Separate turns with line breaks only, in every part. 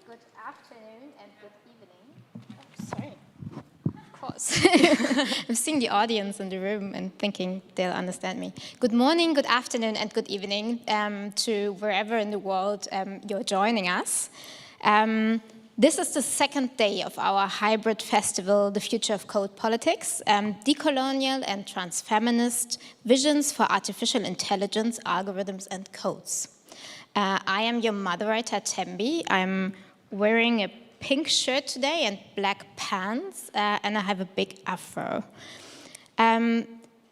Good afternoon and good evening. Oh, sorry. Of course. I'm seeing the audience in the room and thinking they'll understand me. Good morning, good afternoon, and good evening to wherever in the world you're joining us. This is the second day of our hybrid festival, The Future of Code Politics, Decolonial and Transfeminist Visions for Artificial Intelligence, Algorithms and Codes. I am your moderator, Tembi. I'm wearing a pink shirt today and black pants, and I have a big afro.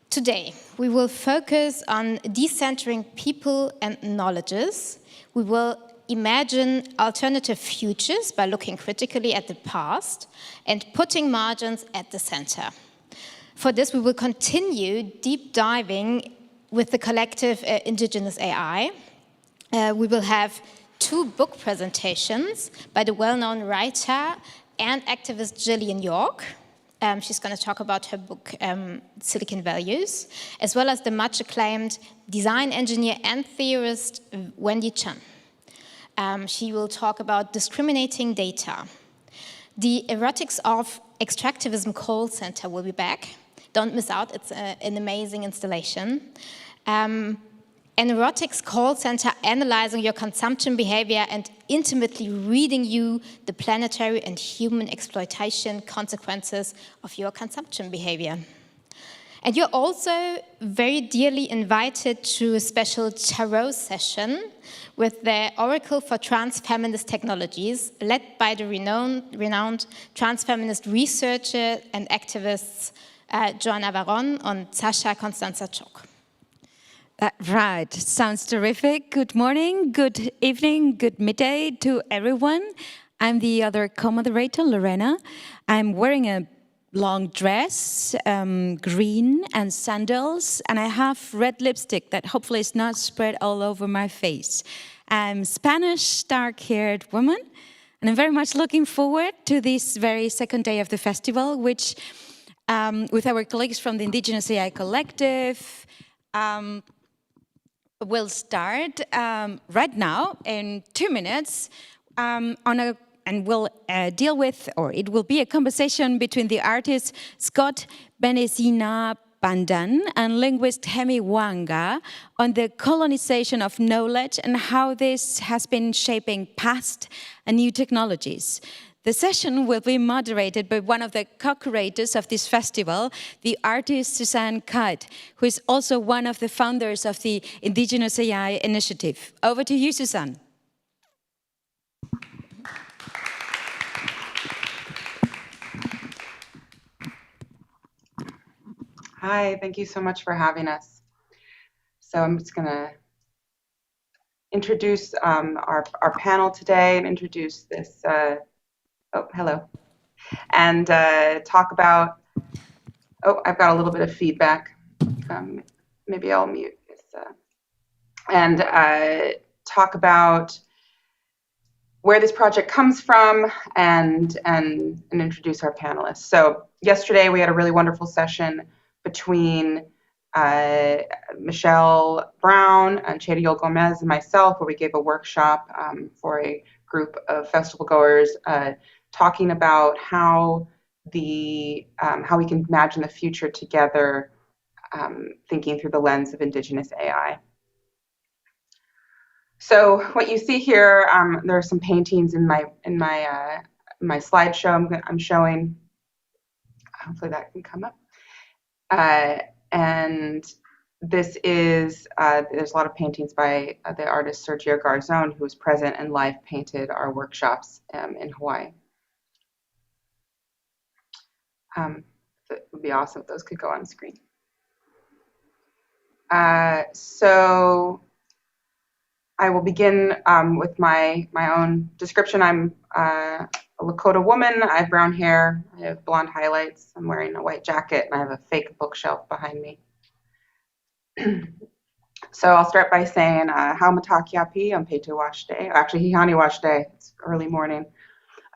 Today, we will focus on decentering people and knowledges. We will imagine alternative futures by looking critically at the past and putting margins at the center. For this, we will continue deep diving with the collective Indigenous AI. We will have two book presentations by the well-known writer and activist Gillian York. She's going to talk about her book, Silicon Values, as well as the much-acclaimed design engineer and theorist Wendy Chan. She will talk about discriminating data. The Erotics of Extractivism Call Center will be back. Don't miss out, it's an amazing installation. An erotics call center analyzing your consumption behavior and intimately reading you the planetary and human exploitation consequences of your consumption behavior. And you're also very dearly invited to a special tarot session with the Oracle for Transfeminist Technologies, led by the renowned transfeminist researcher and activists Joanna Varon and Sasha Constanza Chok.
Right, sounds terrific. Good morning, good evening, good midday to everyone. I'm the other co-moderator, Lorena. I'm wearing a long dress, green and sandals, and I have red lipstick that hopefully is not spread all over my face. I'm Spanish, dark-haired woman, and I'm very much looking forward to this very second day of the festival, which with our colleagues from the Indigenous AI Collective, we'll start right now in 2 minutes and we'll deal with, or it will be a conversation between the artist Scott Benesiinaabandan and linguist Hemi Whaanga on the colonization of knowledge and how this has been shaping past and new technologies. The session will be moderated by one of the co-curators of this festival, the artist Suzanne Kite, who is also one of the founders of the Indigenous AI initiative. Over to you, Suzanne.
Hi, thank you so much for having us. So I'm just going to introduce our panel today and introduce this oh, hello. And talk about, oh, I've got a little bit of feedback. Maybe I'll mute this. And talk about where this project comes from and introduce our panelists. So yesterday we had a really wonderful session between Michelle Brown and Chediol Gomez and myself, where we gave a workshop for a group of festival goers talking about how we can imagine the future together, thinking through the lens of Indigenous AI. So what you see here, there are some paintings in my slideshow I'm showing. Hopefully that can come up. And this is there's a lot of paintings by the artist Sergio Garzón, who was present and live painted our workshops in Hawaii. It would be awesome if those could go on screen. So I will begin with my own description. I'm a Lakota woman. I have brown hair. I have blonde highlights. I'm wearing a white jacket, and I have a fake bookshelf behind me. So I'll start by saying how matakiapi on Petu Wash Day. Actually, Hihani Wash Day. It's early morning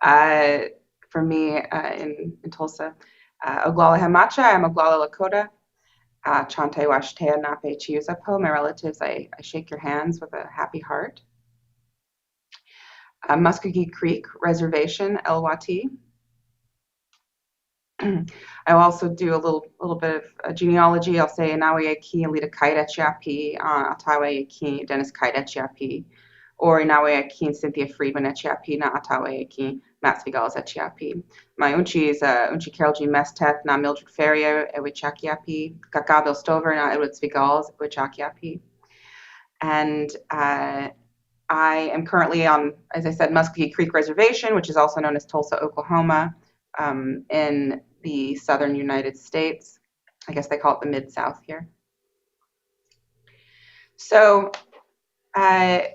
for me in Tulsa. Oglala Hemacha, I'm Oglala Lakota. Chante Washtea Nape Chiusapo. My relatives, I shake your hands with a happy heart. Muskogee Creek Reservation, LWT. I'll also do a little bit of genealogy. I'll say Inawe Ki Alita Kaida Chiapi, Atawe Ki Dennis Kaida Chiapi, or Inawe Ki Cynthia Friedman Chiapi, na Atawe Ki Mats Vigals Chiapi. My unchi is unchi Carol G. Mesteth, na Mildred Ferrier, Ewichakiapi, Kakaville Stover, na Edward Vigals, Ewichakiapi. And I am currently on, as I said, Muskogee Creek Reservation, which is also known as Tulsa, Oklahoma, in the southern United States. I guess they call it the Mid-South here. So a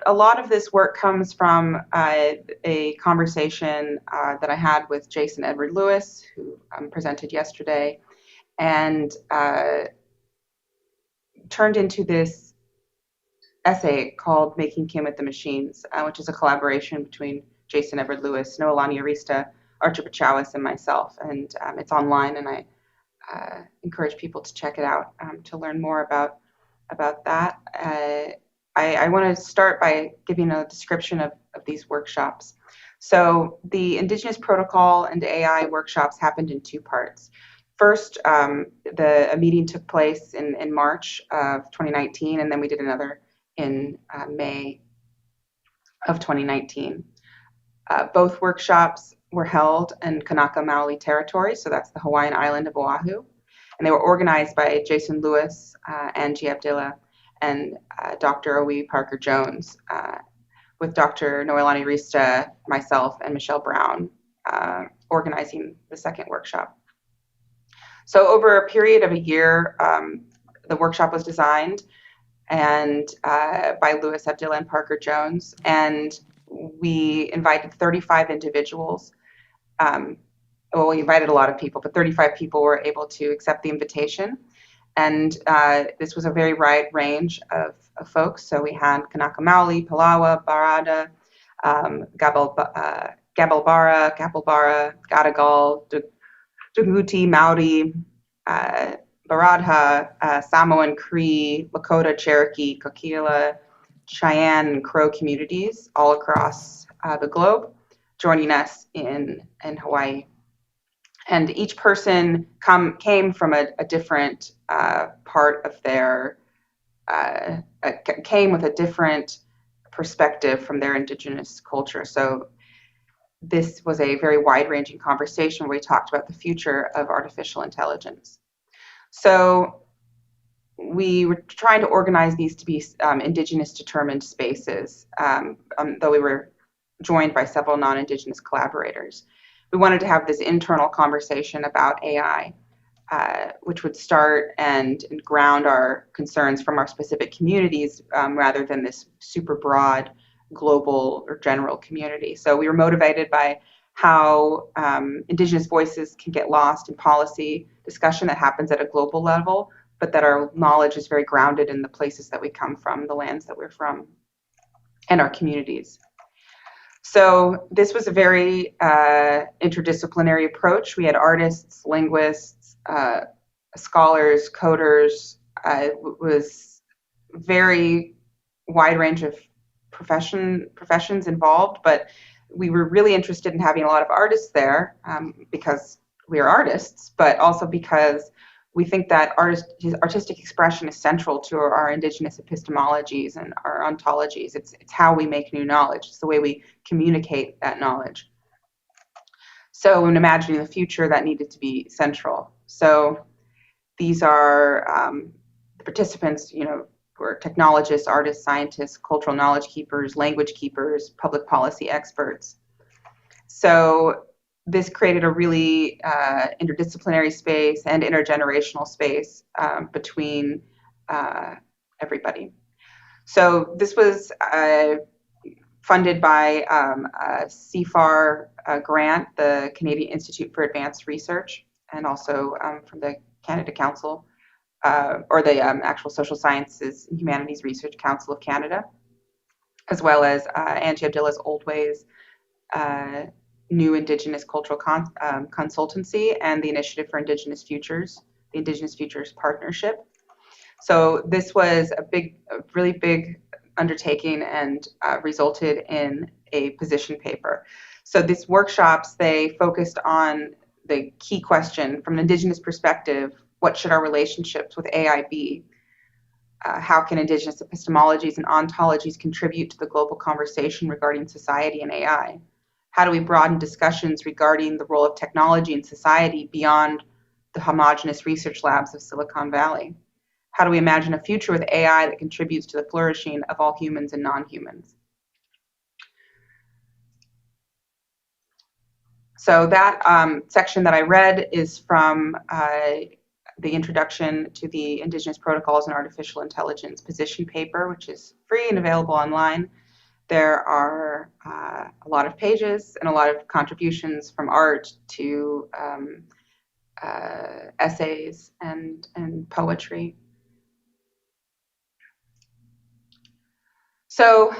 lot of this work comes from a conversation that I had with Jason Edward Lewis, who presented yesterday, and turned into this essay called Making Kin with the Machines, which is a collaboration between Jason Edward Lewis, Noelani Arista, Archer Bachawis, and myself. And it's online, and I encourage people to check it out to learn more about that. I want to start by giving a description of these workshops. So the Indigenous Protocol and AI workshops happened in two parts. First, a meeting took place in March of 2019, and then we did another in May of 2019. Both workshops were held in Kanaka Maoli territory, so that's the Hawaiian island of Oahu, and they were organized by Jason Lewis, Angie Abdillah, and Dr. Owe Parker Jones, with Dr. Noelani Rista, myself, and Michelle Brown organizing the second workshop. So over a period of a year, the workshop was designed and by Lewis, Abdillah, and Parker Jones, and we invited 35 individuals. Well, we invited a lot of people, but 35 people were able to accept the invitation. And this was a very wide range of folks. So we had Kanaka Maoli, Palawa, Barada, Gabalbara, Gadagal, Dunguti, Maori, Baradha, Samoan, Cree, Lakota, Cherokee, Coquila, Cheyenne, and Crow communities all across the globe joining us in Hawaii. And each person came from a different part of their, came with a different perspective from their indigenous culture. So this was a very wide-ranging conversation where we talked about the future of artificial intelligence. So we were trying to organize these to be indigenous determined spaces, though we were joined by several non-indigenous collaborators. We wanted to have this internal conversation about AI, which would start and ground our concerns from our specific communities rather than this super broad global or general community. So we were motivated by how indigenous voices can get lost in policy discussion that happens at a global level, but that our knowledge is very grounded in the places that we come from, the lands that we're from, and our communities. So this was a very interdisciplinary approach. We had artists, linguists, scholars, coders. It was very wide range of professions involved, but we were really interested in having a lot of artists there because we are artists, but also because we think that artistic expression is central to our indigenous epistemologies and our ontologies. It's how we make new knowledge. It's the way we communicate that knowledge. So when imagining the future, that needed to be central. So these are the participants, were technologists, artists, scientists, cultural knowledge keepers, language keepers, public policy experts. So this created a really interdisciplinary space and intergenerational space between everybody. So this was funded by a CFAR grant, the Canadian Institute for Advanced Research, and also from the Canada Council, or the actual Social Sciences and Humanities Research Council of Canada, as well as Angie Abdillah's Old Ways, New Indigenous Cultural Consultancy, and the Initiative for Indigenous Futures, the Indigenous Futures Partnership. So this was a really big undertaking and resulted in a position paper. So these workshops, they focused on the key question from an Indigenous perspective: what should our relationships with AI be? How can Indigenous epistemologies and ontologies contribute to the global conversation regarding society and AI? How do we broaden discussions regarding the role of technology in society beyond the homogenous research labs of Silicon Valley? How do we imagine a future with AI that contributes to the flourishing of all humans and non-humans? So that section that I read is from the Introduction to the Indigenous Protocols and Artificial Intelligence position paper, which is free and available online. There are a lot of pages and a lot of contributions from art to essays and poetry. So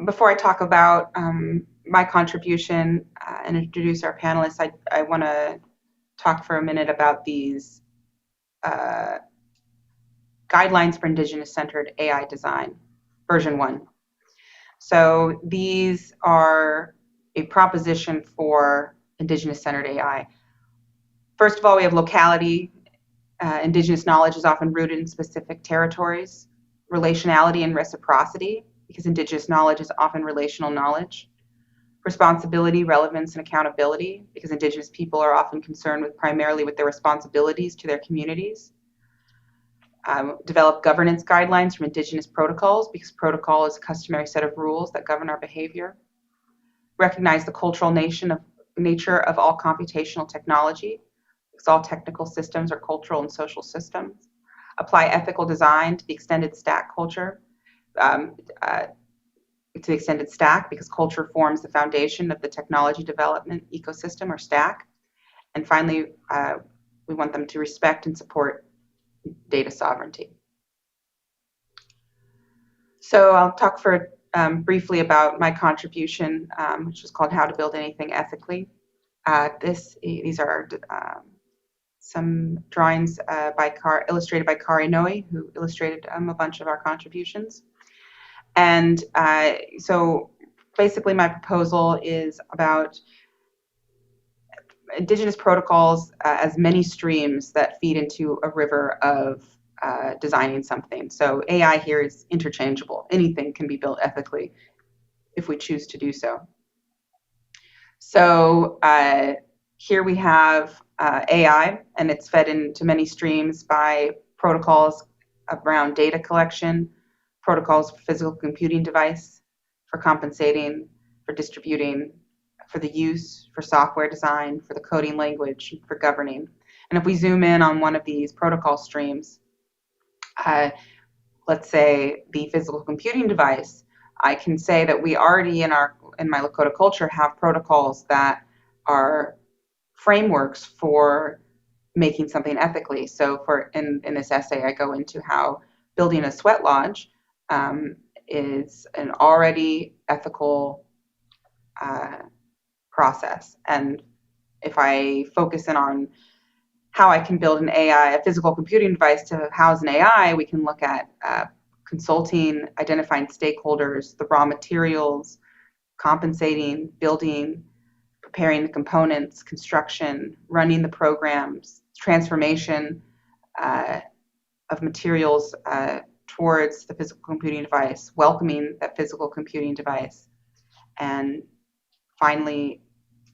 before I talk about my contribution and introduce our panelists, I want to talk for a minute about these guidelines for Indigenous-centered AI design, version 1. So these are a proposition for Indigenous-centered AI. First of all, we have locality. Indigenous knowledge is often rooted in specific territories. Relationality and reciprocity, because Indigenous knowledge is often relational knowledge. Responsibility, relevance, and accountability, because Indigenous people are often concerned primarily with their responsibilities to their communities. Develop governance guidelines from Indigenous protocols, because protocol is a customary set of rules that govern our behavior. Recognize the cultural nature of all computational technology, because all technical systems are cultural and social systems. Apply ethical design to the extended stack culture, to the extended stack, because culture forms the foundation of the technology development ecosystem or stack. And finally, we want them to respect and support data sovereignty. So I'll talk for briefly about my contribution, which is called How to Build Anything Ethically. These are some drawings illustrated by Kari Noe, who illustrated a bunch of our contributions. And so basically my proposal is about Indigenous protocols as many streams that feed into a river of designing something. So AI here is interchangeable. Anything can be built ethically if we choose to do so. So here we have AI, and it's fed into many streams by protocols around data collection, protocols for physical computing device, for compensating, for distributing, for the use, for software design, for the coding language, for governing. And if we zoom in on one of these protocol streams, let's say the physical computing device, I can say that we already in my Lakota culture have protocols that are frameworks for making something ethically. So in this essay, I go into how building a sweat lodge is an already ethical process. And if I focus in on how I can build an AI, a physical computing device to house an AI, we can look at consulting, identifying stakeholders, the raw materials, compensating, building, preparing the components, construction, running the programs, transformation of materials towards the physical computing device, welcoming that physical computing device. And finally,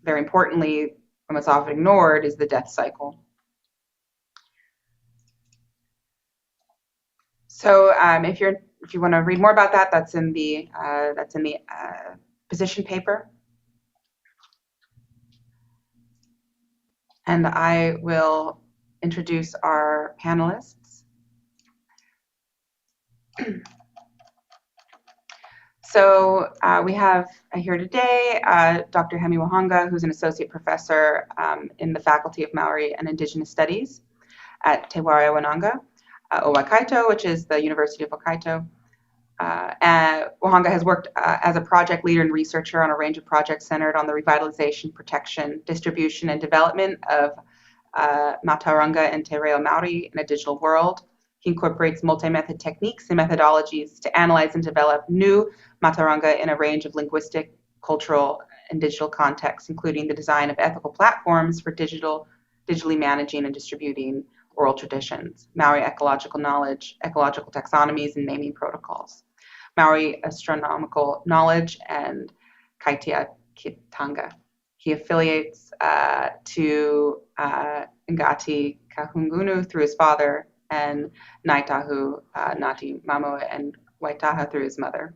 very importantly, and what's often ignored, is the death cycle. So if you want to read more about that, that's in the position paper. And I will introduce our panelists. So we have here today Dr. Hemi Whaanga, who's an associate professor in the Faculty of Maori and Indigenous Studies at Te Waiwananga, Waikato, which is the University of Waikato. Whaanga has worked as a project leader and researcher on a range of projects centered on the revitalization, protection, distribution, and development of Mātauranga and Te Reo Maori in a digital world. He incorporates multi-method techniques and methodologies to analyze and develop new Mātauranga in a range of linguistic, cultural, and digital contexts, including the design of ethical platforms for digitally managing and distributing oral traditions, Maori ecological knowledge, ecological taxonomies, and naming protocols, Maori astronomical knowledge, and kaitia kitanga. He affiliates to Ngati Kahungunu through his father, and Naitahu, Ngati Mamo, and Waitaha through his mother.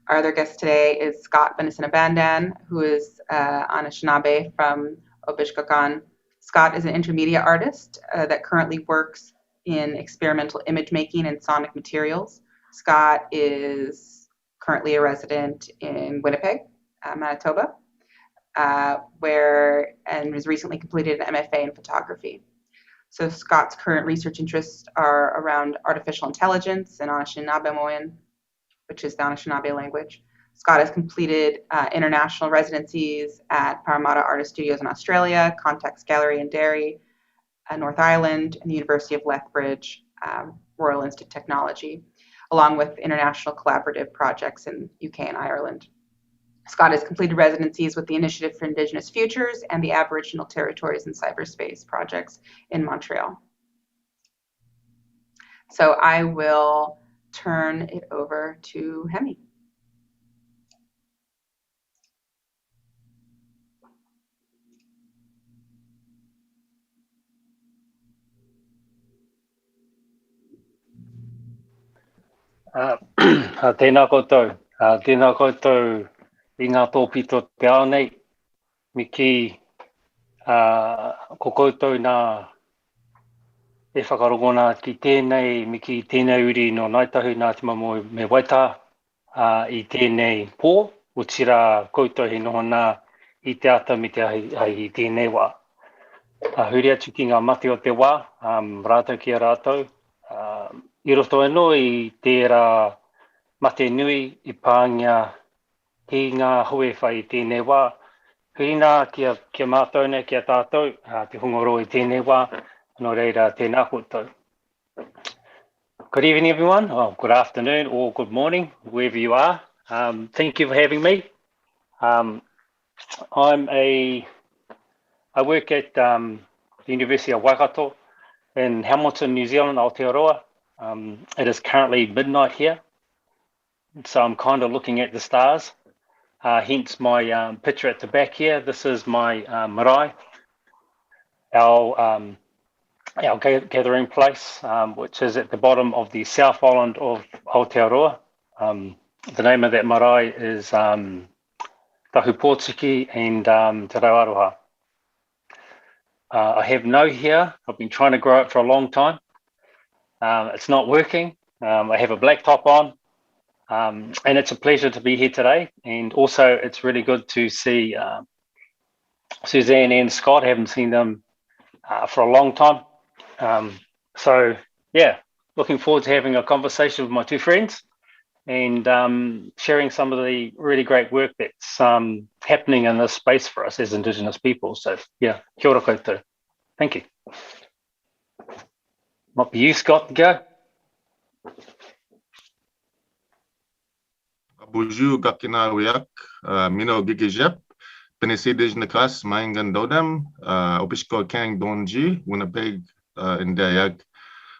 Our other guest today is Scott Benesiinaabandan, who is Anishinaabe from Obishkakan. Scott is an intermedia artist that currently works in experimental image making and sonic materials. Scott is currently a resident in Winnipeg, Manitoba, and has recently completed an MFA in photography. So Scott's current research interests are around artificial intelligence and Anishinaabe, which is the Anishinaabe language. Scott has completed international residencies at Parramatta Artist Studios in Australia, Context Gallery in Derry, North Island, and the University of Lethbridge, Royal Institute of Technology, along with international collaborative projects in UK and Ireland. Scott has completed residencies with the Initiative for Indigenous Futures and the Aboriginal Territories in Cyberspace projects in Montreal. So I will turn it over to Hemi.
Tēnā koutou I ngā tōpito te ao nei, miki ko koutou nā e whakarongona ki tēnei, miki tēnei uri no Naitahu nā te mamo me Waitaha I tēnei pō, o tira koutou he noho nā I te ata me te ai tēnei wā. Huri atu ki ngā mate o te wā, rātou ki a rātou. I roto anō I tērā mate nui I pāngia ki ngā hui whai tēnei wā. Huri nā kia mātou nei kia tātou, te hongoro I tēnei wā, no reira tēnā koutou. Good evening everyone, good afternoon or good morning, wherever you are. Thank you for having me. I work at the University of Waikato in Hamilton, New Zealand, Aotearoa. It is currently midnight here, so I'm kind of looking at the stars. Hence my picture at the back here. This is my marae, our gathering place, which is at the bottom of the South Island of Aotearoa. The name of that marae is Tahupōtiki and Te Rauaroha. I have no here. I've been trying to grow it for a long time. It's not working. I have a black top on, and it's a pleasure to be here today. And also, it's really good to see Suzanne and Scott. I haven't seen them for a long time. So, yeah, looking forward to having a conversation with my two friends and sharing some of the really great work that's happening in this space for us as Indigenous people. So, yeah, kia ora koutou. Thank you. Might be you, Scott, to go.
Bonjour, Gakina Wiak, Mino Gigijep, Benesiinaabandan, Maingan Dodem, Obishko Kang Donji, Winnipeg, in Dayak.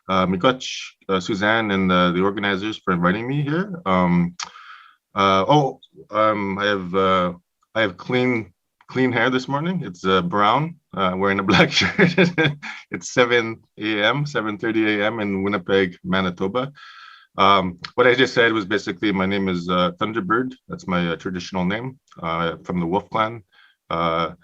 Mikoch, Suzanne, and the organizers for inviting me here. I have clean hair this morning. It's brown. Wearing a black shirt. It's 7:30 a.m. in Winnipeg, Manitoba. What I just said was basically my name is Thunderbird. That's my traditional name from the Wolf Clan. I'm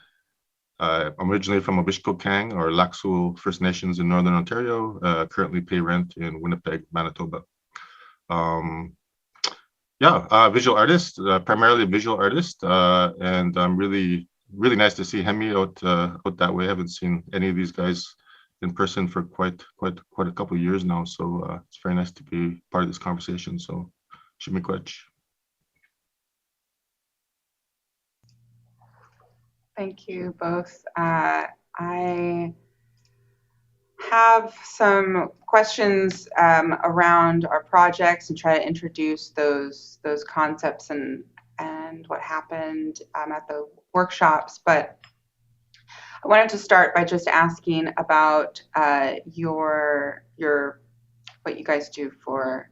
originally from Obishko or Laxul First Nations in Northern Ontario. Currently pay rent in Winnipeg, Manitoba. Visual artist, primarily a visual artist, and I'm really nice to see Hemi out that way. I haven't seen any of these guys in person for quite a couple of years now, so it's very nice to be part of this conversation. So, shimikwech.
Thank you both. I have some questions around our projects and try to introduce those concepts and what happened at the workshops. But I wanted to start by just asking about your what you guys do for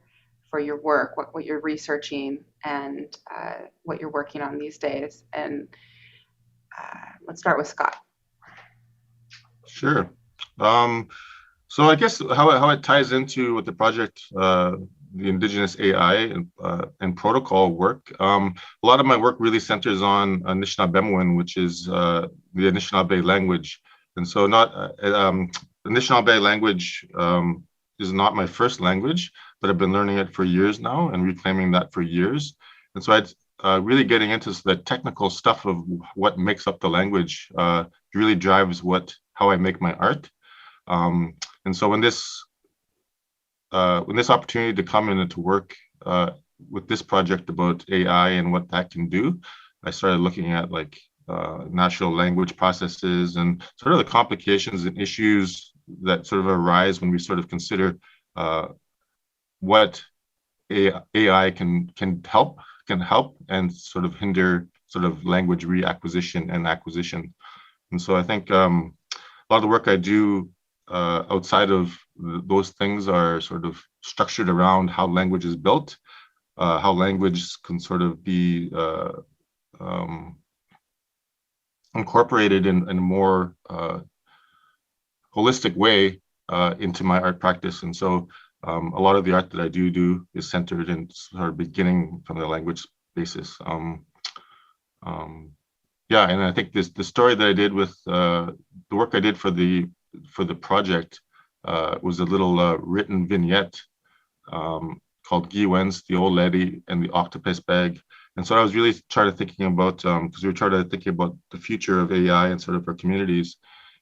your work, what you're researching, and what you're working on these days. And let's start with Scott.
Sure. So I guess how it ties into with the project, the Indigenous AI and protocol work. A lot of my work really centers on Anishinaabe, which is the Anishinaabe language. And so Anishinaabe language is not my first language, but I've been learning it for years now and reclaiming that for years. And so I'd really getting into the technical stuff of what makes up the language really drives how I make my art. And so when this opportunity to come in and to work with this project about AI and what that can do, I started looking at like natural language processes and sort of the complications and issues that sort of arise when we sort of consider what AI can help and sort of hinder sort of language reacquisition and acquisition. And so I think a lot of the work I do outside of those things are sort of structured around how language is built, how language can sort of be incorporated in a more holistic way into my art practice. And so a lot of the art that I do is centered in sort of beginning from the language basis. Yeah, and I think the story that I did with the work I did for the project was a little written vignette called Giwens, the Old Lady and the Octopus Bag. And so I was really thinking about, because we were trying to think about the future of AI and sort of our communities.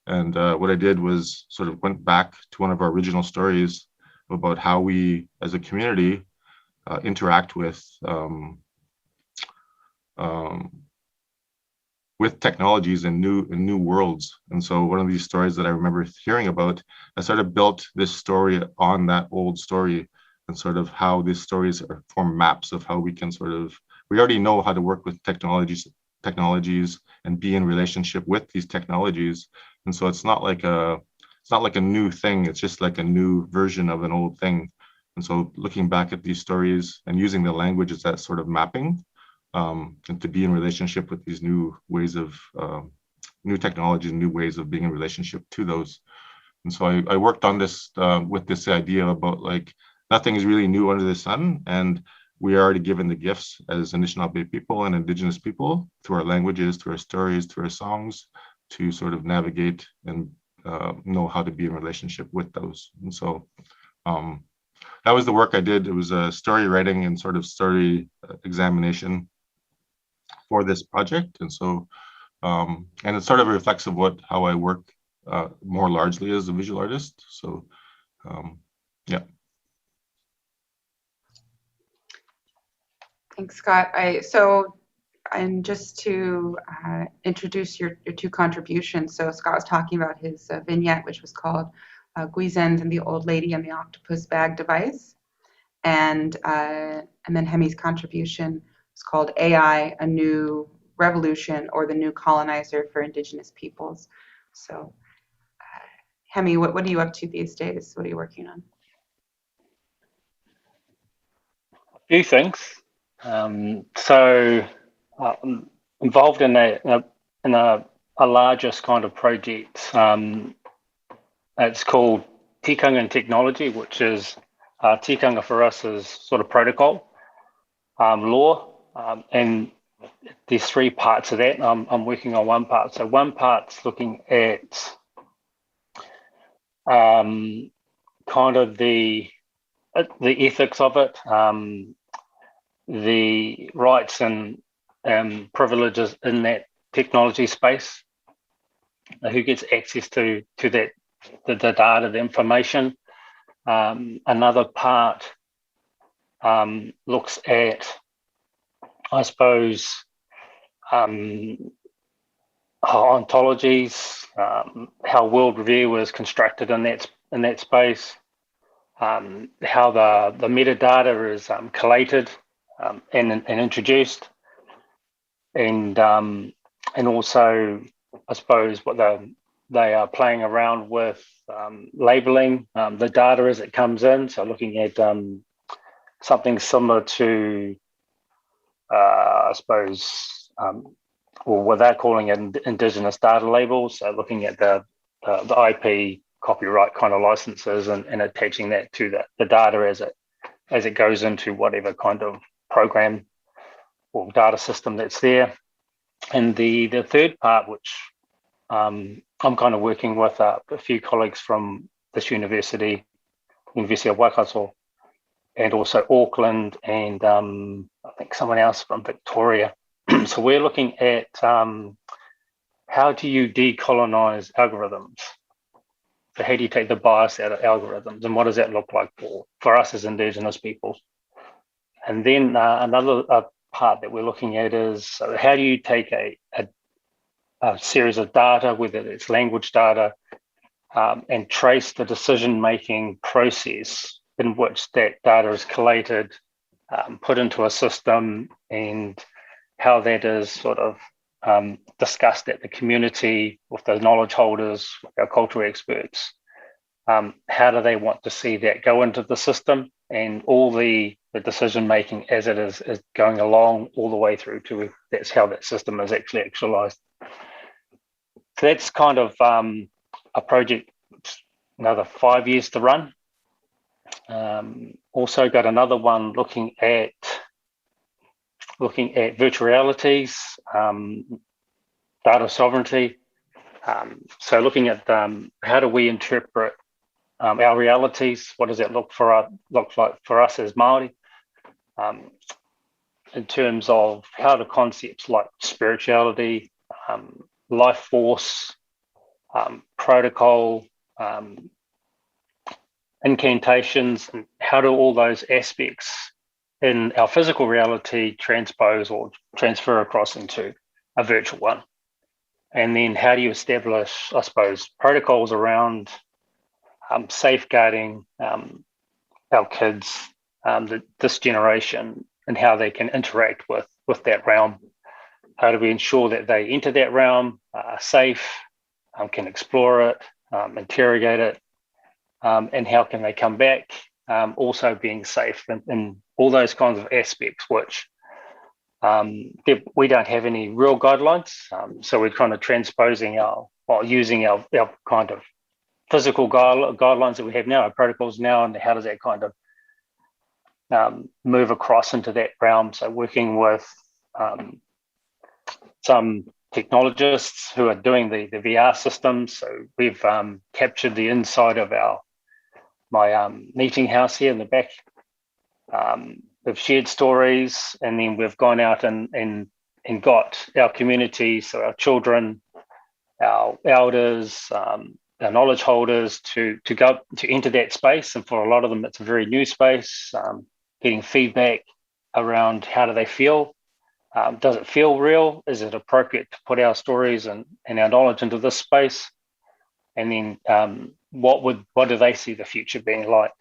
And what I did was sort of went back to one of our original stories about how we as a community interact with technologies and new worlds. And so one of these stories that I remember hearing about, I sort of built this story on that old story and sort of how these stories form maps of how we can we already know how to work with technologies and be in relationship with these technologies. And so it's not like a new thing, it's just like a new version of an old thing. And so looking back at these stories and using the language as that sort of mapping, and to be in relationship with these new ways of new technologies and new ways of being in relationship to those. And so I worked on this with this idea about like nothing is really new under the sun, and we are already given the gifts as Anishinaabe people and Indigenous people through our languages, through our stories, through our songs, to sort of navigate and know how to be in relationship with those. And so that was the work I did. It was a story writing and sort of story examination for this project. And so, and it sort of reflects of how I work more largely as a visual artist. So, yeah.
Thanks, Scott. And just to introduce your two contributions. So Scott was talking about his vignette, which was called Guizend and the Old Lady and the Octopus Bag Device. And then Hemi's contribution was called AI, A New Revolution, or the New Colonizer for Indigenous Peoples. So Hemi, what are you up to these days? What are you working on?
A few things. So involved in a largest kind of project. It's called Tikanga and Technology, which is tikanga for us is sort of protocol, law, and there's three parts of that. I'm working on one part. So one part's looking at kind of the ethics of it, the rights and privileges in that technology space, who gets access to that, the data, the information. Another part looks at, I suppose, ontologies, how worldview is constructed in that in that space, how the metadata is collated and introduced, and also, I suppose, what they are playing around with labeling the data as it comes in. So looking at something similar to, I suppose, or what they're calling Indigenous data labels. So looking at the IP copyright kind of licenses and attaching that to the data as it goes into whatever kind of program or data system that's there. And the third part, which I'm kind of working with a few colleagues from this University of Waikato, and also Auckland, and I think someone else from Victoria. So we're looking at how do you decolonize algorithms? So how do you take the bias out of algorithms, and what does that look like for us as Indigenous peoples? And then another part that we're looking at is, so how do you take a series of data, whether it's language data, and trace the decision-making process in which that data is collated, put into a system, and how that is sort of discussed at the community with the knowledge holders, with our cultural experts. How do they want to see that go into the system, and all the decision-making as it is going along all the way through to that's how that system is actually actualized. So that's kind of a project, another 5 years to run. Also got another one looking at virtual realities, data sovereignty. So looking at how do we interpret our realities? What does that look like for us as Maori? In terms of how the concepts like spirituality, life force, protocol, incantations, and how do all those aspects in our physical reality transpose or transfer across into a virtual one? And then how do you establish, I suppose, protocols around safeguarding our kids, this generation, and how they can interact with that realm? How do we ensure that they enter that realm safe, can explore it, interrogate it, and how can they come back also being safe, and all those kinds of aspects which we don't have any real guidelines. So we're kind of transposing using our kind of physical guidelines that we have now, our protocols now, and how does that kind of move across into that realm. So working with some technologists who are doing the VR systems. So we've captured the inside of my meeting house here in the back. We've shared stories, and then we've gone out and got our community, so our children, our elders, our knowledge holders to go to enter that space. And for a lot of them, it's a very new space, getting feedback around how do they feel. Does it feel real? Is it appropriate to put our stories and our knowledge into this space? And then what do they see the future being like?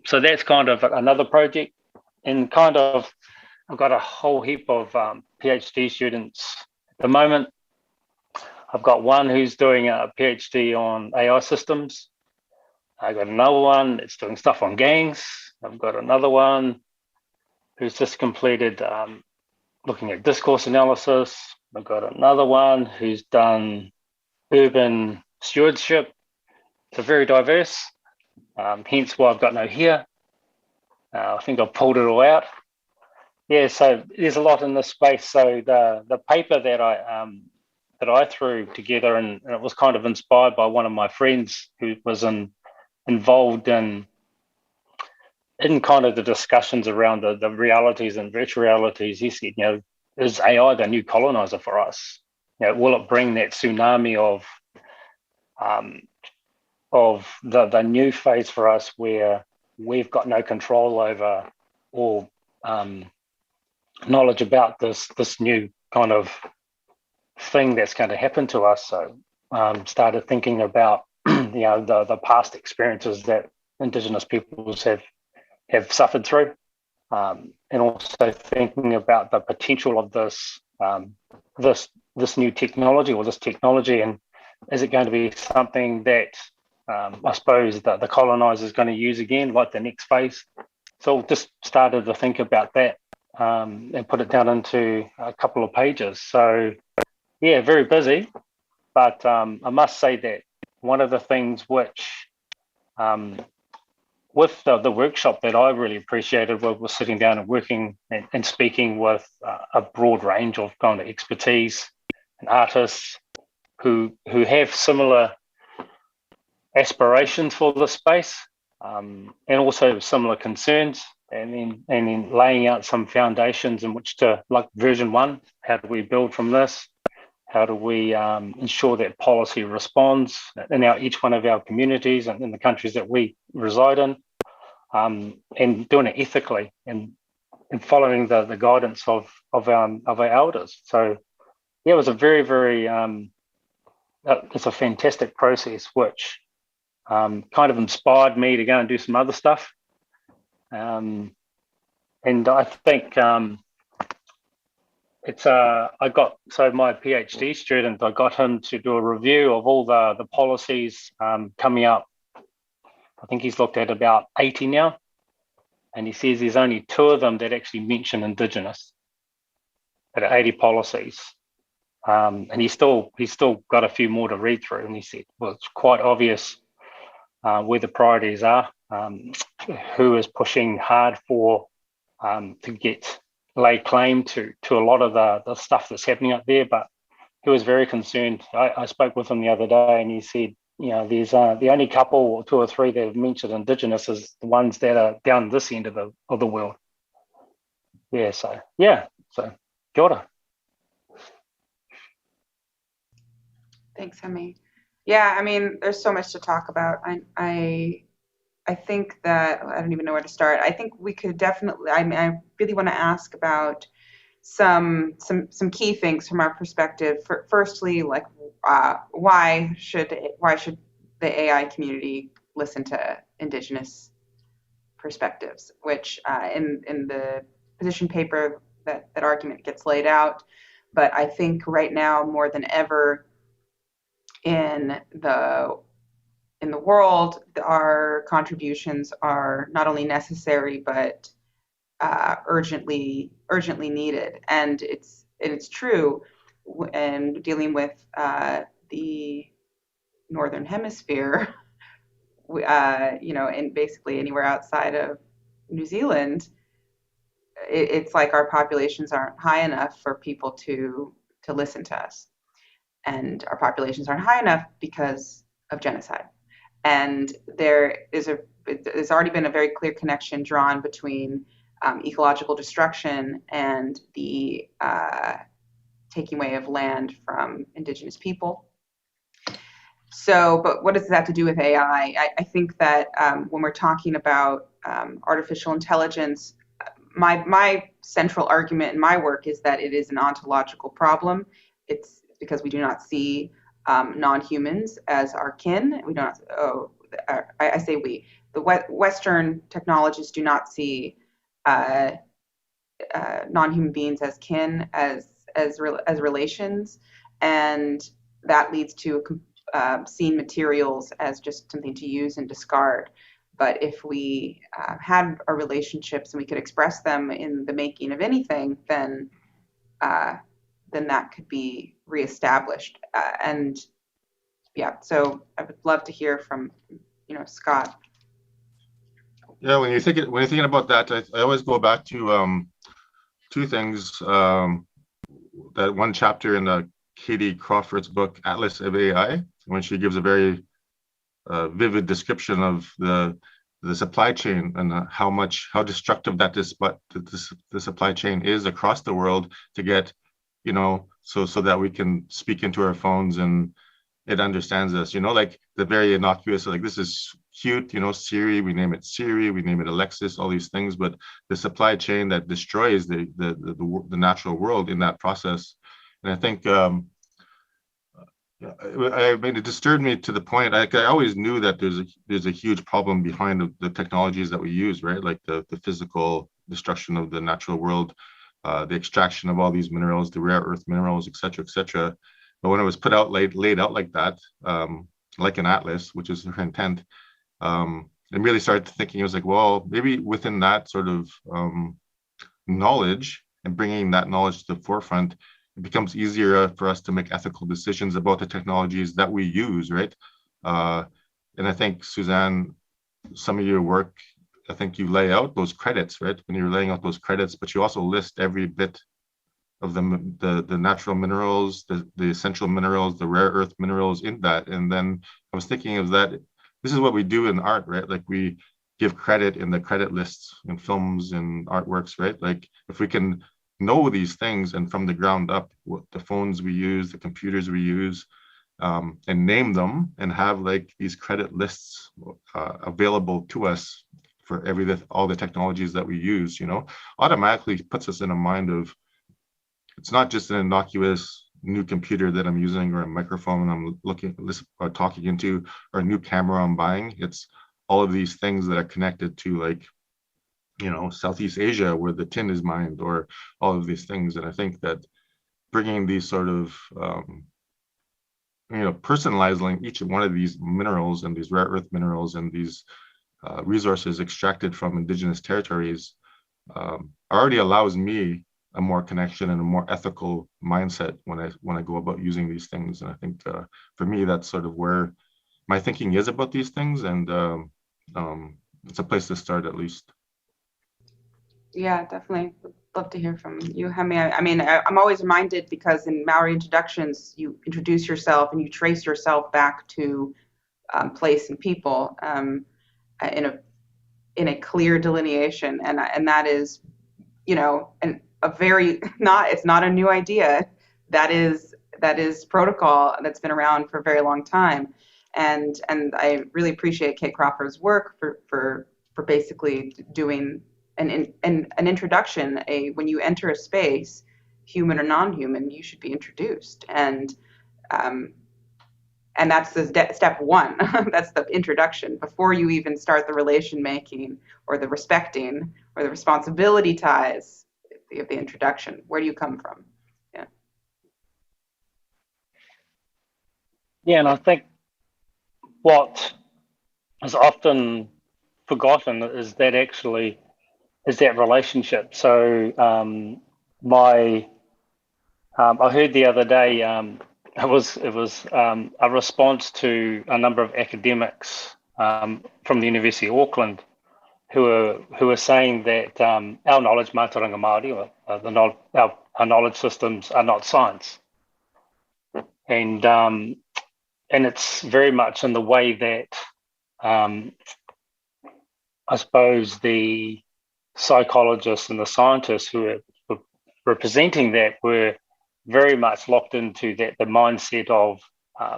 So that's kind of another project. And kind of, I've got a whole heap of PhD students at the moment. I've got one who's doing a PhD on AI systems. I've got another one that's doing stuff on gangs. I've got another one who's just completed looking at discourse analysis. I've got another one who's done urban stewardship. So very diverse, hence why I've got no here. I think I've pulled it all out. Yeah, so there's a lot in this space. So the paper that I threw together, and it was kind of inspired by one of my friends who was involved in kind of the discussions around the realities and virtual realities. He said, is AI the new colonizer for us? Will it bring that tsunami of the new phase for us where we've got no control over or knowledge about this new kind of thing that's going to happen to us? So started thinking about the past experiences that Indigenous peoples have suffered through, and also thinking about the potential of this new technology, or this technology, and is it going to be something that I suppose the colonizer is going to use again, like the next phase? So just started to think about that and put it down into a couple of pages. So yeah, very busy, but I must say that one of the things which with the workshop that I really appreciated was sitting down and working and speaking with a broad range of kind of expertise and artists who have similar aspirations for the space, and also similar concerns, and then laying out some foundations in which to, like version 1, how do we build from this? How do we ensure that policy responds in each one of our communities and in the countries that we reside in, and doing it ethically and following the guidance of our elders. So yeah, it was a very, very it's a fantastic process, which kind of inspired me to go and do some other stuff. And I think I got, so my PhD student, I got him to do a review of all the policies coming up. I think he's looked at about 80 now, and he says there's only 2 of them that actually mention Indigenous, out of 80 policies. And he's still got a few more to read through, and he said, well, it's quite obvious where the priorities are, who is pushing hard for to lay claim to a lot of the stuff that's happening up there. But he was very concerned. I spoke with him the other day, and he said, there's the only couple or 2 or 3 that have mentioned Indigenous is the ones that are down this end of the world. Yeah, so kia ora.
Thanks, Hemi. Yeah, I mean, there's so much to talk about. I think that I don't even know where to start. I think we could definitely. I mean, I really want to ask about some key things from our perspective. Firstly, like why should the AI community listen to Indigenous perspectives? Which in the position paper that argument gets laid out. But I think right now more than ever in the world, our contributions are not only necessary but urgently needed, and it's true. And dealing with the northern hemisphere, and basically anywhere outside of New Zealand, it's like our populations aren't high enough for people to listen to us, and our populations aren't high enough because of genocide. And there's already been a very clear connection drawn between ecological destruction and the taking away of land from Indigenous people. So, but what does this have to do with AI? I think that when we're talking about artificial intelligence, my central argument in my work is that it is an ontological problem. It's because we do not see non-humans as our kin. We don't. I say we. The Western technologists do not see non-human beings as kin, as relations, and that leads to seeing materials as just something to use and discard. But if we had our relationships and we could express them in the making of anything, then that could be reestablished. And yeah, so I would love to hear from Scott.
Yeah, when you're thinking about that, I always go back to 2 things. That one chapter in Katie Crawford's book Atlas of AI, when she gives a very vivid description of the supply chain and how destructive that the supply chain is across the world to get, so that we can speak into our phones and it understands us, like the very innocuous, like this is cute, Siri, we name it Siri, we name it Alexis, all these things, but the supply chain that destroys the natural world in that process. And I think I mean, it disturbed me to the point. I always knew that there's a huge problem behind the technologies that we use, right? Like the physical destruction of the natural world, the extraction of all these minerals, the rare earth minerals, et cetera, et cetera. But when it was put out, laid out like that, like an atlas, which is her intent, and really started thinking, it was like, well, maybe within that sort of knowledge and bringing that knowledge to the forefront, it becomes easier for us to make ethical decisions about the technologies that we use, right? And I think, Suzanne, some of your work, I think you lay out those credits, right? When you're laying out those credits, but you also list every bit of the natural minerals, the essential minerals, the rare earth minerals in that. And then I was thinking of that, this is what we do in art, right? Like we give credit in the credit lists in films and artworks, right? Like if we can know these things and from the ground up, what the phones we use, the computers we use, and name them and have like these credit lists available to us for all the technologies that we use, you know, automatically puts us in a mind of, it's not just an innocuous new computer that I'm using or a microphone I'm talking into or a new camera I'm buying. It's all of these things that are connected to, like, you know, Southeast Asia where the tin is mined, or all of these things. And I think that bringing these sort of, you know, personalizing each one of these minerals and these rare earth minerals and these resources extracted from indigenous territories already allows me a more connection and a more ethical mindset when I go about using these things. And I think for me, that's sort of where my thinking is about these things. And it's a place to start, at least.
Yeah, definitely. Would love to hear from you, Hemi. I mean, I'm always reminded, because in Maori introductions, you introduce yourself and you trace yourself back to place and people in a clear delineation, and that is, you know, it's not a new idea. That is protocol that's been around for a very long time, and I really appreciate Kate Crawford's work for basically doing an introduction. When you enter a space, human or non-human, you should be introduced, and that's the step one. That's the introduction before you even start the relation making or the respecting or the responsibility ties of the introduction. Where do you come from?
Yeah, and I think what is often forgotten is that relationship. So I heard the other day, it was a response to a number of academics from the University of Auckland who were saying that our knowledge, mātauranga Māori, or our knowledge systems are not science, and it's very much in the way that I suppose the psychologists and the scientists who were representing that were very much locked into the mindset of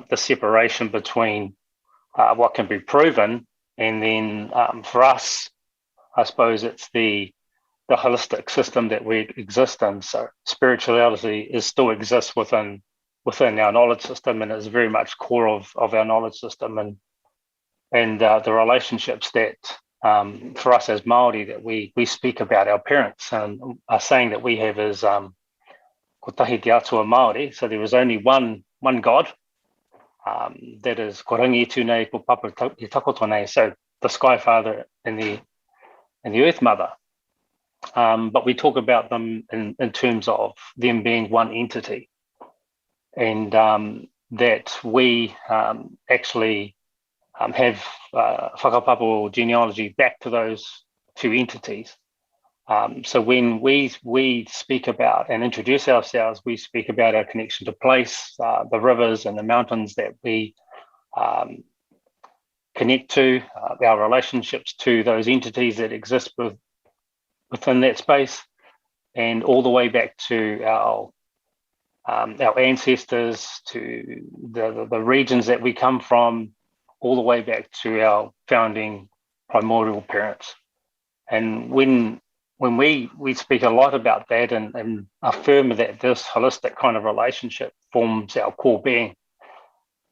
the separation between what can be proven, and then for us, I suppose it's the holistic system that we exist in. So spirituality still exists within our knowledge system, and is very much core of our knowledge system, and the relationships that for us as Maori that we speak about our parents, and a saying that we have is ko tahi te atua Māori. So there is only one God, that is ko rangi tu nei ko papa te takoto nei. So the Sky Father and the Earth Mother. But we talk about them in terms of them being one entity, and that we actually have whakapapo genealogy back to those two entities. So when we speak about and introduce ourselves, we speak about our connection to place, the rivers and the mountains that we connect to, our relationships to those entities that exist within that space, and all the way back to our ancestors, to the regions that we come from, all the way back to our founding primordial parents. And when we speak a lot about that and affirm that this holistic kind of relationship forms our core being,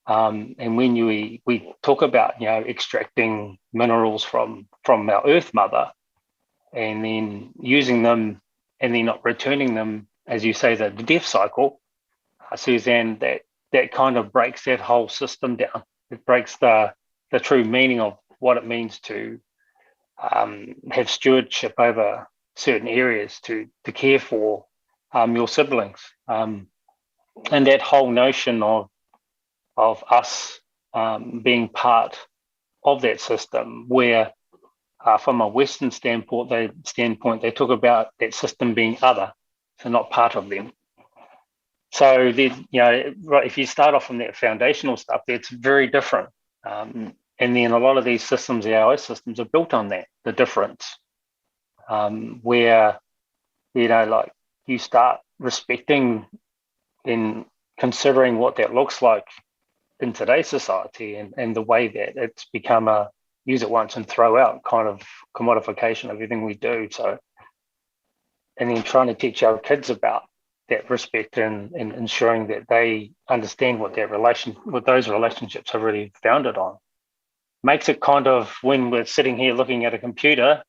And when we talk about, extracting minerals from our Earth Mother and then using them and then not returning them, as you say, the death cycle, Suzanne, that kind of breaks that whole system down. It breaks the true meaning of what it means to have stewardship over certain areas, to care for your siblings, and that whole notion of us being part of that system, where from a Western standpoint, they talk about that system being other, so not part of them. So then, if you start off from that foundational stuff, it's very different. And then a lot of these systems, the AI systems, are built on that, the difference, where, like you start respecting and considering what that looks like in today's society and the way that it's become a use it once and throw out kind of commodification of everything we do. So, and then trying to teach our kids about that respect and ensuring that they understand what those relationships are really founded on. Makes it kind of, when we're sitting here looking at a computer,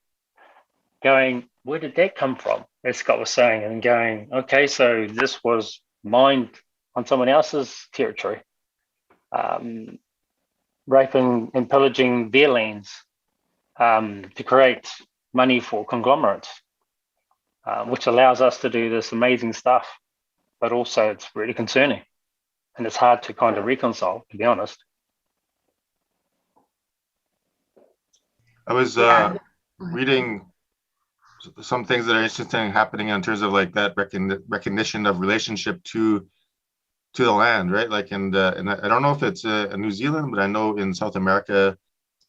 going, where did that come from? As Scott was saying, and going, okay, so this was mined on someone else's territory, raping and pillaging their lands to create money for conglomerates, which allows us to do this amazing stuff, but also it's really concerning and it's hard to kind of reconcile, to be honest.
I was reading some things that are interesting happening in terms of like that recognition of relationship to the land, right? Like, and I don't know if it's in New Zealand, but I know in South America,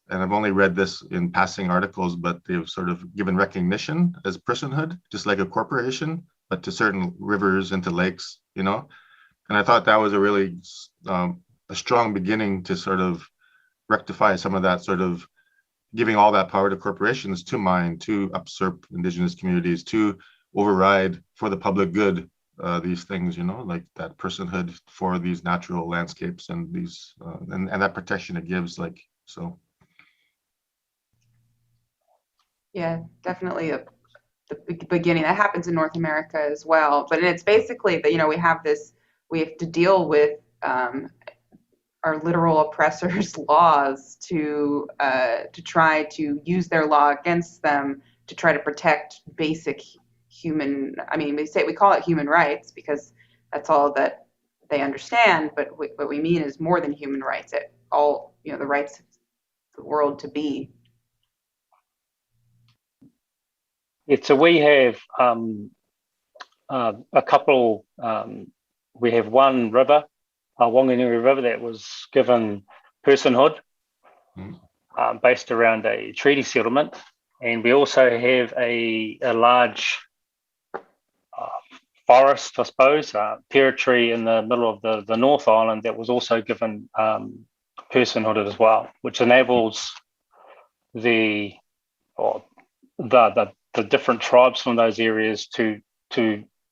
and I've only read this in passing articles, but they've sort of given recognition as personhood, just like a corporation, but to certain rivers and to lakes, And I thought that was a really a strong beginning to sort of rectify some of that sort of giving all that power to corporations to mine, to usurp Indigenous communities, to override for the public good these things, like that personhood for these natural landscapes and these and that protection it gives, like so.
Yeah, definitely the beginning. That happens in North America as well. But it's basically that, we have to deal with our literal oppressors' laws to try to use their law against them to try to protect basic human. I mean, we call it human rights because that's all that they understand. But what we mean is more than human rights. It all, the rights of the world to be.
Yeah, so we have a couple. We have one river, Wanganui River, that was given personhood based around a treaty settlement, and we also have a large forest, I suppose, territory in the middle of the North Island that was also given personhood as well, which enables the different tribes from those areas to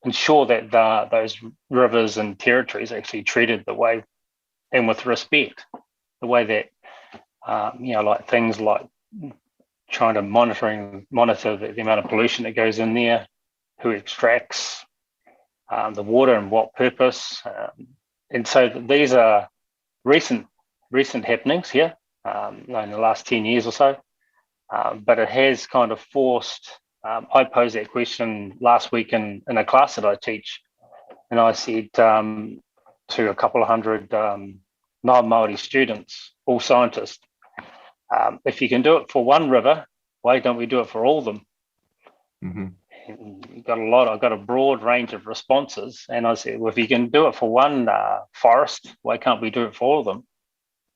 ensure that those rivers and territories are actually treated the way and with respect, the way that like things like trying to monitor the amount of pollution that goes in there, who extracts the water and what purpose, and so these are recent happenings here in the last 10 years or so. But it has kind of forced, I posed that question last week in a class that I teach, and I said to a couple of hundred Maori students, all scientists, if you can do it for one river, why don't we do it for all of them? Mm-hmm. I've got a broad range of responses, and I said, well, if you can do it for one forest, why can't we do it for all of them?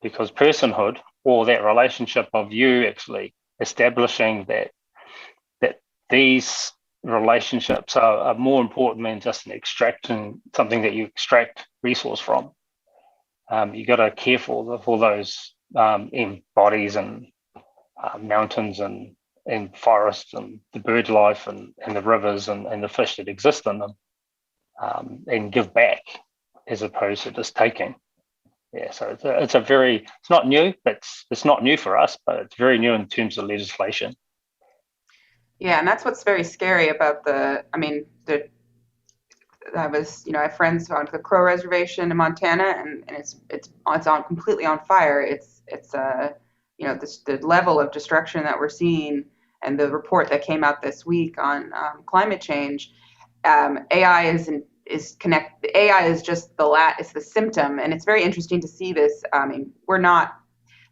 Because personhood, or that relationship of you actually establishing that these relationships are more important than just extracting something that you extract resource from. You got to care for those in bodies and mountains and forests and the bird life and the rivers and the fish that exist in them, and give back as opposed to just taking. Yeah, so it's not new, but it's not new for us, but it's very new in terms of legislation.
Yeah, and that's what's very scary about I have friends on the Crow Reservation in Montana, and it's on completely on fire. The level of destruction that we're seeing, and the report that came out this week on climate change. AI is just it's the symptom, and it's very interesting to see this. None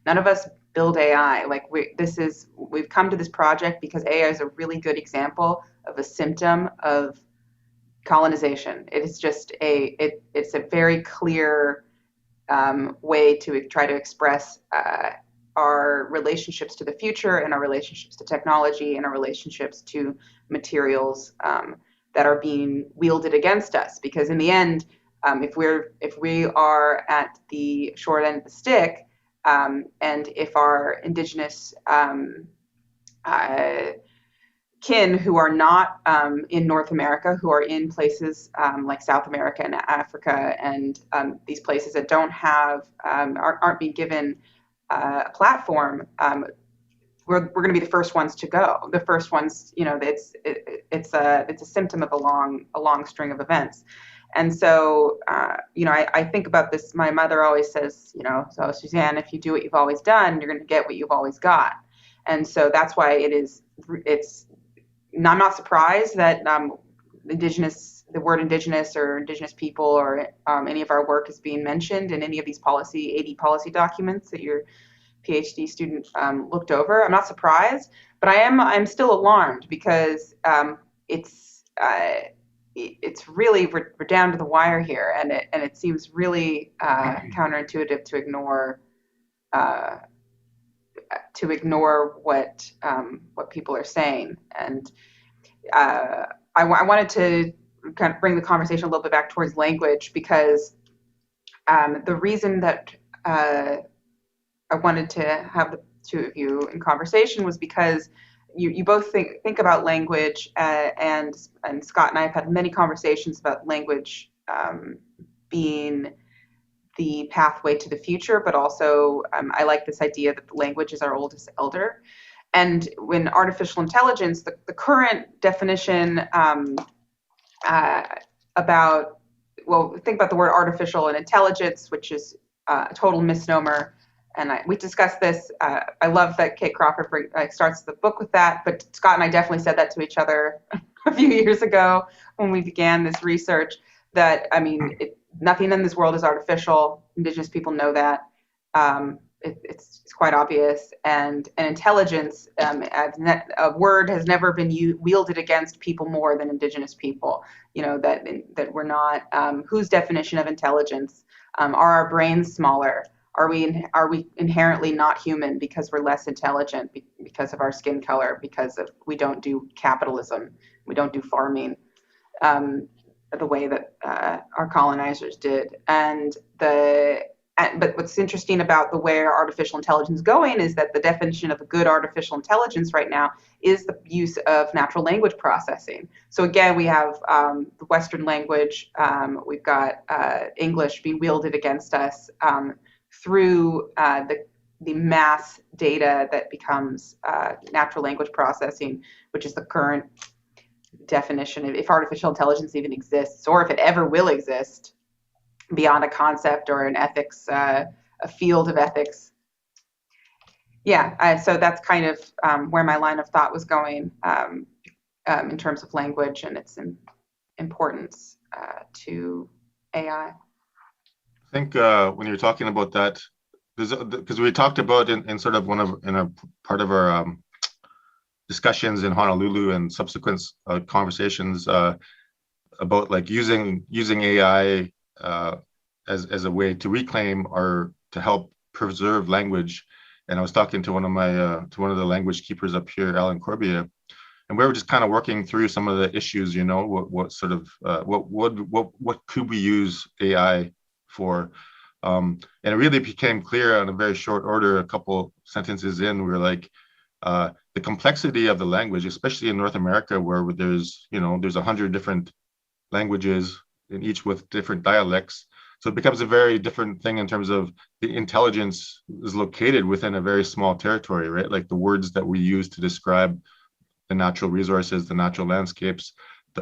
of us build AI. We've come to this project because AI is a really good example of a symptom of colonization. It is just it's a very clear way to try to express our relationships to the future, and our relationships to technology, and our relationships to materials that are being wielded against us. Because in the end, if we are at the short end of the stick, and if our indigenous kin who are not in North America, who are in places like South America and Africa, and these places that don't have aren't being given a platform, we're going to be the first ones to go. The first ones, it's a symptom of a long string of events. And so, I think about this. My mother always says, so Suzanne, if you do what you've always done, you're going to get what you've always got. And so that's why I'm not surprised that the word indigenous or indigenous people or any of our work is being mentioned in any of these 80 policy documents that your PhD student looked over. I'm not surprised, but I'm still alarmed, because it's really we're down to the wire here, and it seems really counterintuitive to ignore what people are saying. And I wanted to kind of bring the conversation a little bit back towards language, because the reason that I wanted to have the two of you in conversation was because you both think about language, and Scott and I have had many conversations about language being the pathway to the future, but also I like this idea that the language is our oldest elder. And when artificial intelligence, the current definition think about the word artificial and intelligence, which is a total misnomer. And we discussed this. I love that Kate Crawford starts the book with that, but Scott and I definitely said that to each other a few years ago when we began this research, that, nothing in this world is artificial. Indigenous people know that. It's quite obvious. And intelligence, a word has never been wielded against people more than Indigenous people. That we're not, whose definition of intelligence? Are our brains smaller? Are we inherently not human because we're less intelligent, because of our skin color, because we don't do capitalism, we don't do farming the way that our colonizers did? But what's interesting about the way our artificial intelligence is going is that the definition of a good artificial intelligence right now is the use of natural language processing. So again, we have the Western language, we've got English being wielded against us through the mass data that becomes natural language processing, which is the current definition of if artificial intelligence even exists, or if it ever will exist beyond a concept or an ethics, a field of ethics. So that's kind of where my line of thought was going in terms of language and its importance to AI.
I think when you're talking about that, because we talked about in sort of in a part of our discussions in Honolulu and subsequent conversations about like using AI as a way to reclaim or to help preserve language. And I was talking to one of the language keepers up here, Alan Corbia, and we were just kind of working through some of the issues. What sort of what could we use AI for? And it really became clear on a very short order, a couple sentences in, we were like, the complexity of the language, especially in North America, where there's 100 different languages, and each with different dialects. So it becomes a very different thing in terms of the intelligence is located within a very small territory, right? Like the words that we use to describe the natural resources, the natural landscapes,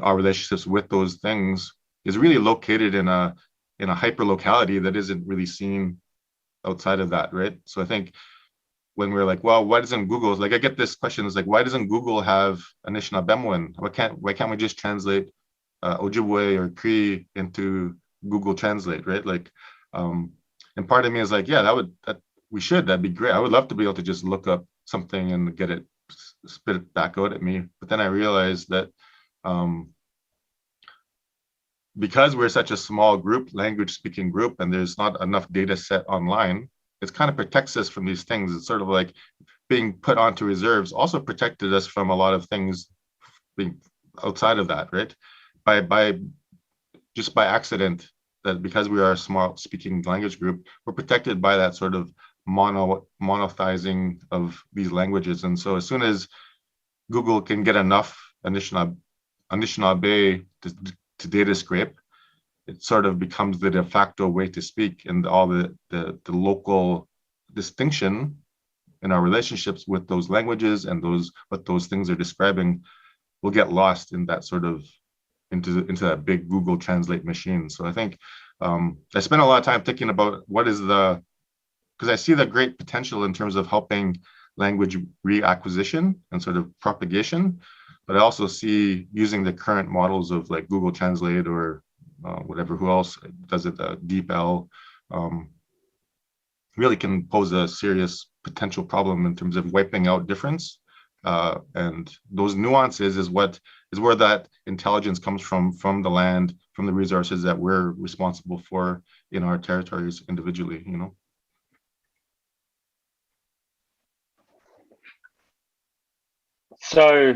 our relationships with those things is really located in a hyper locality that isn't really seen outside of that, right? So I think when we're like, well, why doesn't Google, like I get this question, is like, why doesn't Google have Anishinaabe? Why can't we just translate Ojibwe or Cree into Google Translate, right? Like, and part of me is like, yeah, that'd be great. I would love to be able to just look up something and get it, spit it back out at me. But then I realized that because we're such a small group, language speaking group, and there's not enough data set online, it kind of protects us from these things. It's sort of like being put onto reserves also protected us from a lot of things being outside of that, right? By accident, that because we are a small speaking language group, we're protected by that sort of monothizing of these languages. And so as soon as Google can get enough Anishinaabe to data scrape, it sort of becomes the de facto way to speak, and all the local distinction in our relationships with those languages and what those things are describing will get lost in that sort of into that big Google Translate machine. So I think I spent a lot of time thinking about because I see the great potential in terms of helping language reacquisition and sort of propagation, but I also see using the current models of like Google Translate or whatever, who else does it, DeepL, really can pose a serious potential problem in terms of wiping out difference. And those nuances is where that intelligence comes from the land, from the resources that we're responsible for in our territories individually, you know.
So,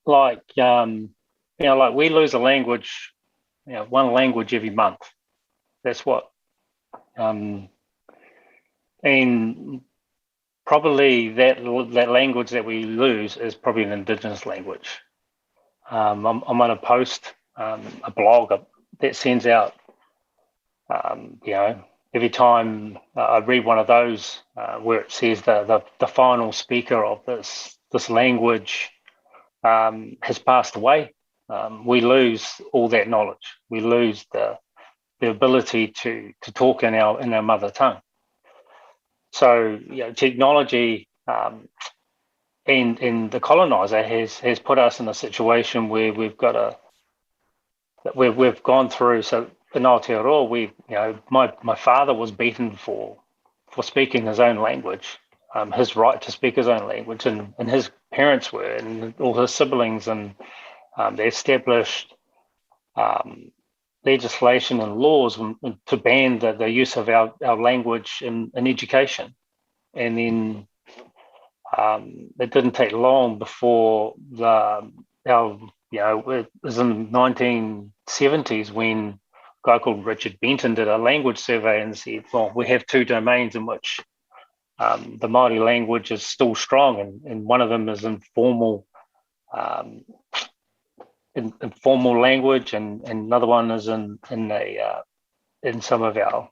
like, like we lose a language, one language every month. That's what, and probably that language that we lose is probably an Indigenous language. I'm on a post, a blog that sends out, every time I read one of those where it says the final speaker of this language has passed away. We lose all that knowledge. We lose the ability to talk in our mother tongue. So technology and the colonizer has put us in a situation where we've gone through. So in Aotearoa, my father was beaten for speaking his own language, his right to speak his own language, and his parents were, and all his siblings, and they established legislation and laws to ban the use of our language in education. And then it didn't take long before it was in the 1970s when a guy called Richard Benton did a language survey and said, well, we have two domains in which the Maori language is still strong, and one of them is informal language, and another one is in some of our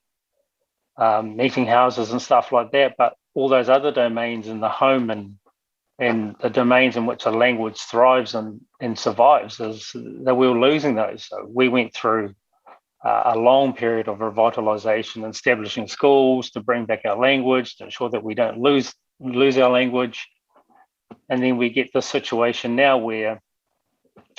meeting houses and stuff like that. But all those other domains in the home and the domains in which a language thrives and survives, is that we were losing those. So we went through a long period of revitalization, establishing schools to bring back our language, to ensure that we don't lose our language. And then we get this situation now where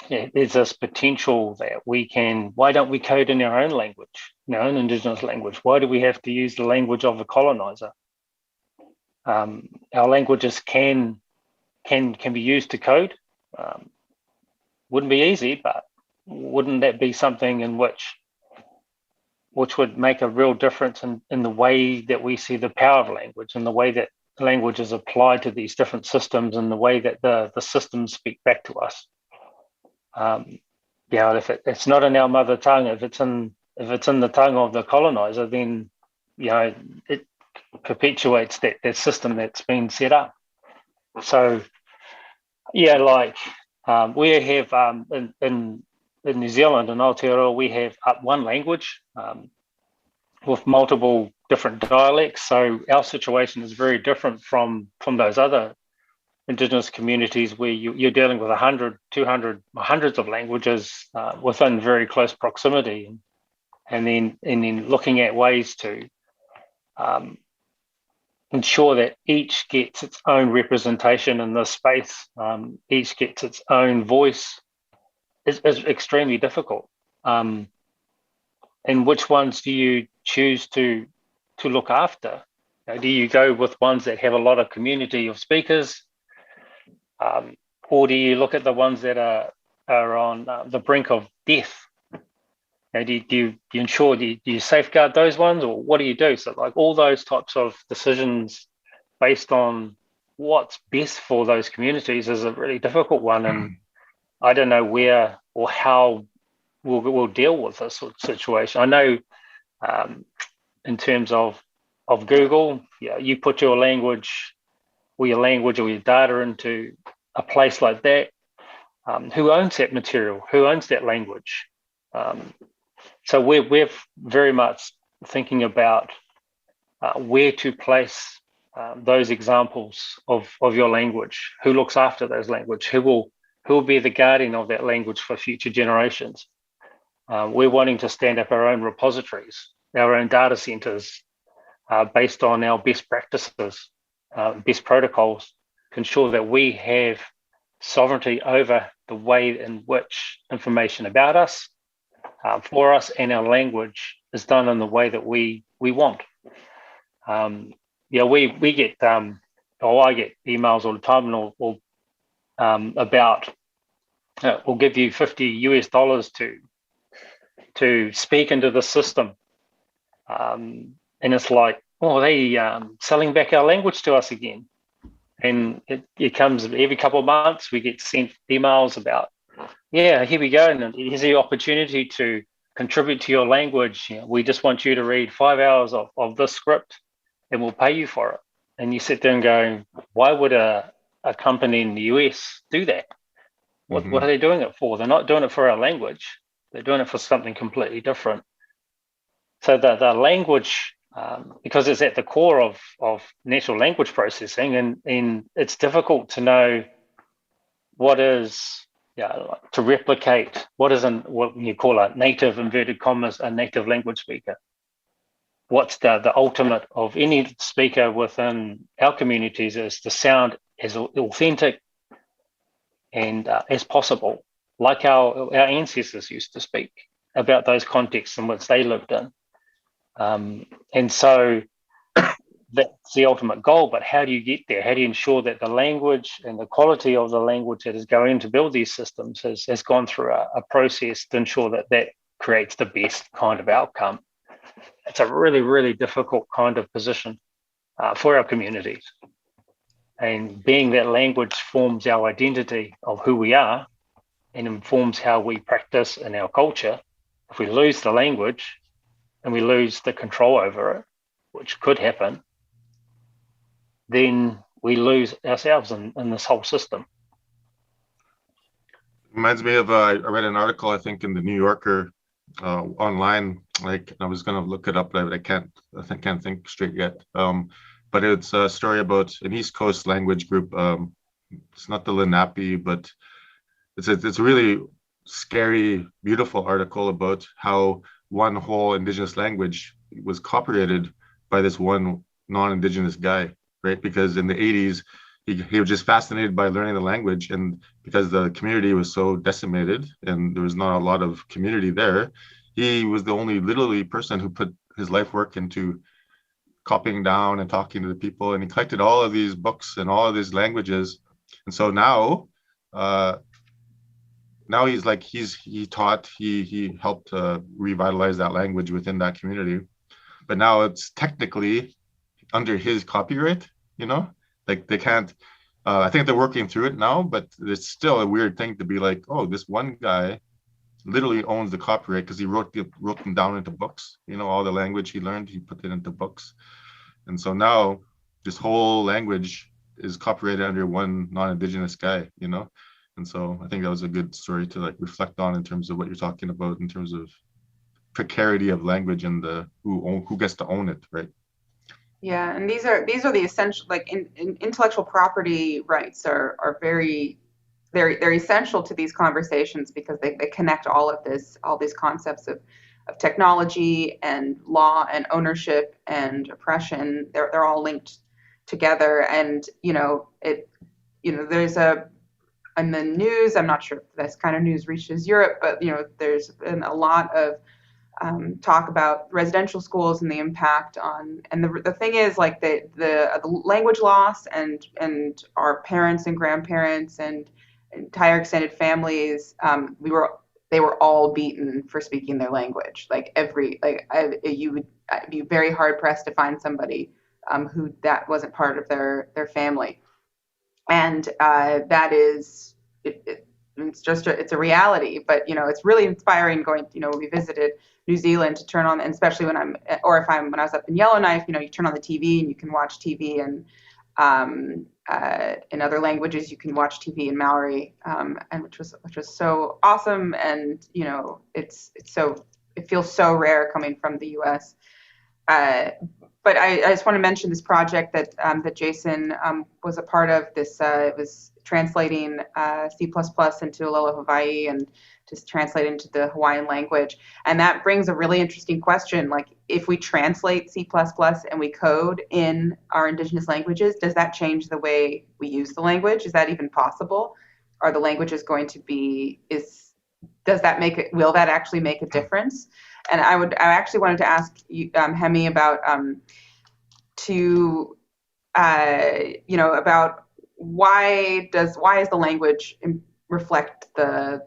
there's this potential that why don't we code in our own language, in our own Indigenous language? Why do we have to use the language of a colonizer? Our languages can be used to code. Wouldn't be easy, but wouldn't that be something in which would make a real difference in the way that we see the power of language, and the way that language is applied to these different systems, and the way that the systems speak back to us? If it's not in our mother tongue, if it's in the tongue of the colonizer, then it perpetuates that system that's been set up. So we have in in New Zealand and Aotearoa, we have one language with multiple different dialects. So our situation is very different from those other Indigenous communities where you're dealing with 100, 200, hundreds of languages within very close proximity, and then looking at ways to ensure that each gets its own representation in this space, each gets its own voice, is extremely difficult. And which ones do you choose to look after? Do you go with ones that have a lot of community of speakers, or do you look at the ones that are on the brink of death? Do you ensure, do you safeguard those ones, or what do you do? So like all those types of decisions based on what's best for those communities is a really difficult one. And I don't know where or how we'll deal with this sort of situation. I know in terms of Google, you put your language or your data into a place like that. Who owns that material? Who owns that language? So we're very much thinking about where to place those examples of your language. Who looks after those language? Who will be the guardian of that language for future generations? We're wanting to stand up our own repositories, our own data centers, based on our best practices, best protocols, to ensure that we have sovereignty over the way in which information about us, for us, and our language is done in the way that we want. We get, I get emails all the time, and about we'll give you $50 to speak into the system, and it's like, oh, they selling back our language to us again. And it comes every couple of months. We get sent emails about, here we go, and here's the opportunity to contribute to your language. We just want you to read 5 hours of this script, and we'll pay you for it. And you sit there and go, why would a company in the US do that? What are they doing it for? They're not doing it for our language. They're doing it for something completely different. So the language, because it's at the core of natural language processing, and it's difficult to know what is, to replicate what you call a native, inverted commas, a native language speaker. What's the ultimate of any speaker within our communities is to sound as authentic and as possible, like our ancestors used to speak about those contexts in which they lived in. And so that's the ultimate goal, but how do you get there? How do you ensure that the language and the quality of the language that is going to build these systems has gone through a process to ensure that creates the best kind of outcome? It's a really, really difficult kind of position for our communities. And being that language forms our identity of who we are and informs how we practice in our culture, if we lose the language and we lose the control over it, which could happen, then we lose ourselves in this whole system.
Reminds me of, I read an article, I think, in the New Yorker online. Like, I was going to look it up, but I can't think straight yet. But it's a story about an East Coast language group. It's not the Lenape, but it's a really scary, beautiful article about how one whole Indigenous language was copyrighted by this one non-Indigenous guy, right? Because in the 80s, he was just fascinated by learning the language, and because the community was so decimated and there was not a lot of community there, he was the only literally person who put his life work into copying down and talking to the people, and he collected all of these books and all of these languages. And so now he's like, he helped revitalize that language within that community, but now it's technically under his copyright, like they can't, I think they're working through it now, but it's still a weird thing to be like, oh, this one guy literally owns the copyright because he wrote them down into books, all the language he learned, he put it into books. And so now this whole language is copyrighted under one non-Indigenous guy, And so I think that was a good story to like reflect on in terms of what you're talking about in terms of precarity of language and the who gets to own it, right?
Yeah, and these are the essential, like in intellectual property rights are very they're essential to these conversations because they connect all these concepts of technology and law and ownership and oppression. They're all linked together, and there's in the news. I'm not sure if this kind of news reaches Europe, but there's been a lot of talk about residential schools and the impact on, and the thing is, like the language loss and our parents and grandparents and entire extended families, they were all beaten for speaking their language. I'd be very hard pressed to find somebody who that wasn't part of their family, and that is it's a reality. But it's really inspiring going. We visited New Zealand to turn on, and especially when when I was up in Yellowknife, you turn on the TV and you can watch TV and in other languages. You can watch TV in Maori, and which was so awesome. And it feels so rare coming from the U.S. But I just want to mention this project that Jason was a part of. It was translating C++ into Aloha Hawaii and just translate into the Hawaiian language. And that brings a really interesting question. Like, if we translate C++ and we code in our indigenous languages, does that change the way we use the language? Is that even possible? Are the languages going to be, will that actually make a difference? And I actually wanted to ask you, Hemi, about about why does the language reflect the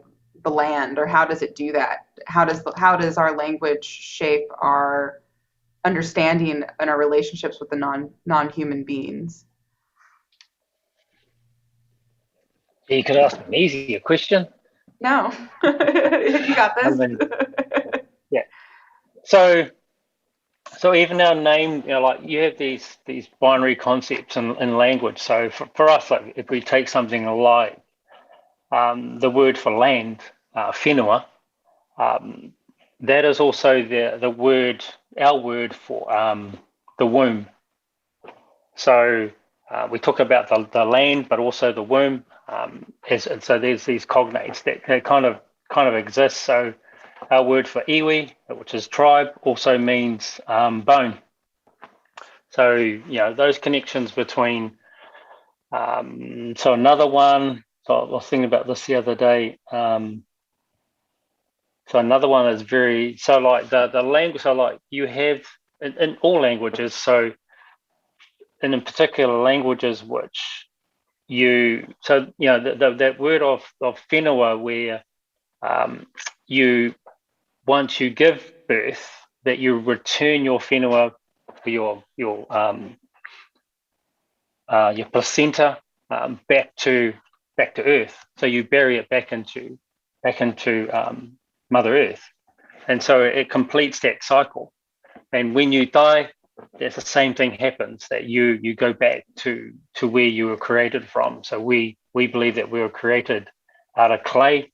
land, or how does it do that? How does our language shape our understanding and our relationships with the non-human beings?
You could ask an easier question.
No, you got this.
Yeah. So even our name, like you have these binary concepts in language. So for us, like if we take something like the word for land, whenua, that is also our word for the womb. So we talk about the land, but also the womb. So there's these cognates that kind of exist. So our word for iwi, which is tribe, also means bone. So those connections between. So another one. So I was thinking about this the other day. So another one is like the language. So like you have in all languages. So in particular languages which that word of whenua, where once you give birth, that you return your whenua, your placenta back to Earth. So you bury it back into Mother Earth, and so it completes that cycle. And when you die, that's the same thing happens, that you go back to where you were created from. So we believe that we were created out of clay.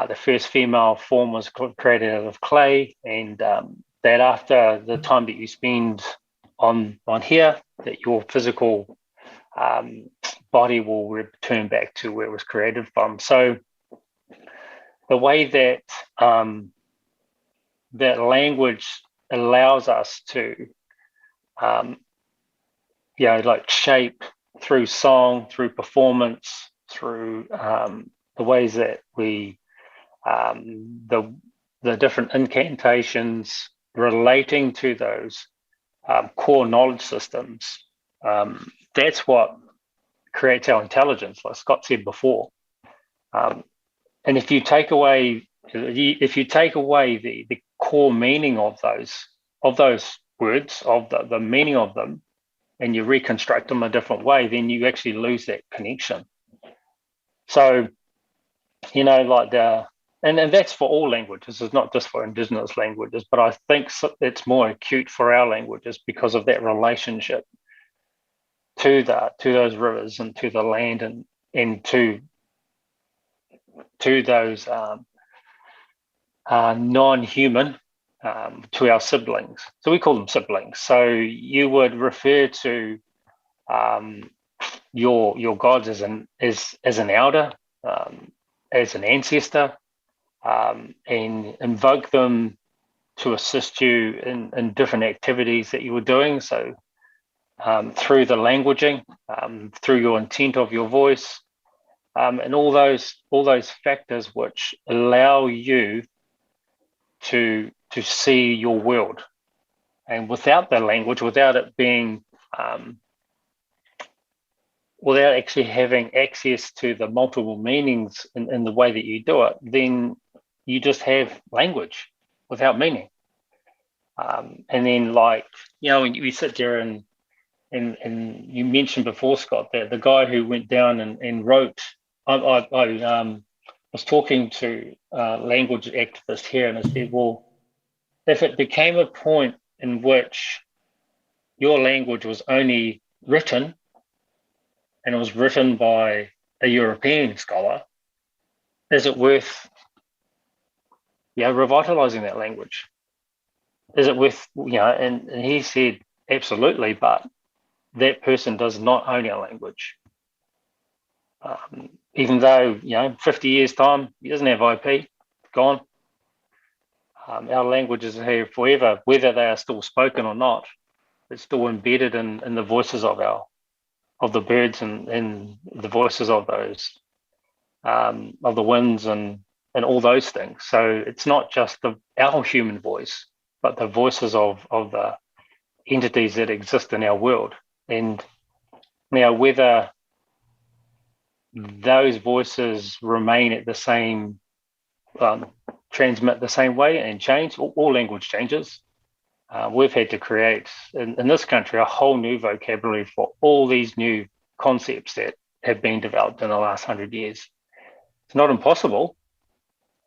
The first female form was created out of clay, and that after the time that you spend on here, that your physical body will return back to where it was created from. So the way that that language allows us to like shape through song, through performance, through the ways that we the different incantations relating to those core knowledge systems. That's what creates our intelligence, like Scott said before. And if you take away the core meaning of those words, of the meaning of them, and you reconstruct them a different way, then you actually lose that connection. So, like and that's for all languages. It's not just for indigenous languages, but I think it's more acute for our languages because of that relationship to those rivers and to the land and to to those non-human, to our siblings. So we call them siblings. So you would refer to your gods as an elder, as an ancestor, and invoke them to assist you in different activities that you were doing. So through the languaging, through your intent of your voice, and all those factors which allow you to see your world. And without the language, without it being, without actually having access to the multiple meanings in the way that you do it, then you just have language without meaning. And then, like, you know, when you sit there and you mentioned before, Scott, that the guy who went down and wrote, I was talking to a language activist here, and I said, well, if it became a point in which your language was only written, and it was written by a European scholar, is it worth revitalizing that language? Is it worth, and he said, absolutely, but that person does not own our language. Even though, 50 years time, he doesn't have IP, gone. Our languages are here forever, whether they are still spoken or not. It's still embedded in the voices of the birds and the voices of those, of the winds and all those things. So it's not just our human voice, but the voices of the entities that exist in our world. And now, whether those voices remain at the same, transmit the same way and change, all language changes. We've had to create, in this country, a whole new vocabulary for all these new concepts that have been developed in the last 100 years. It's not impossible.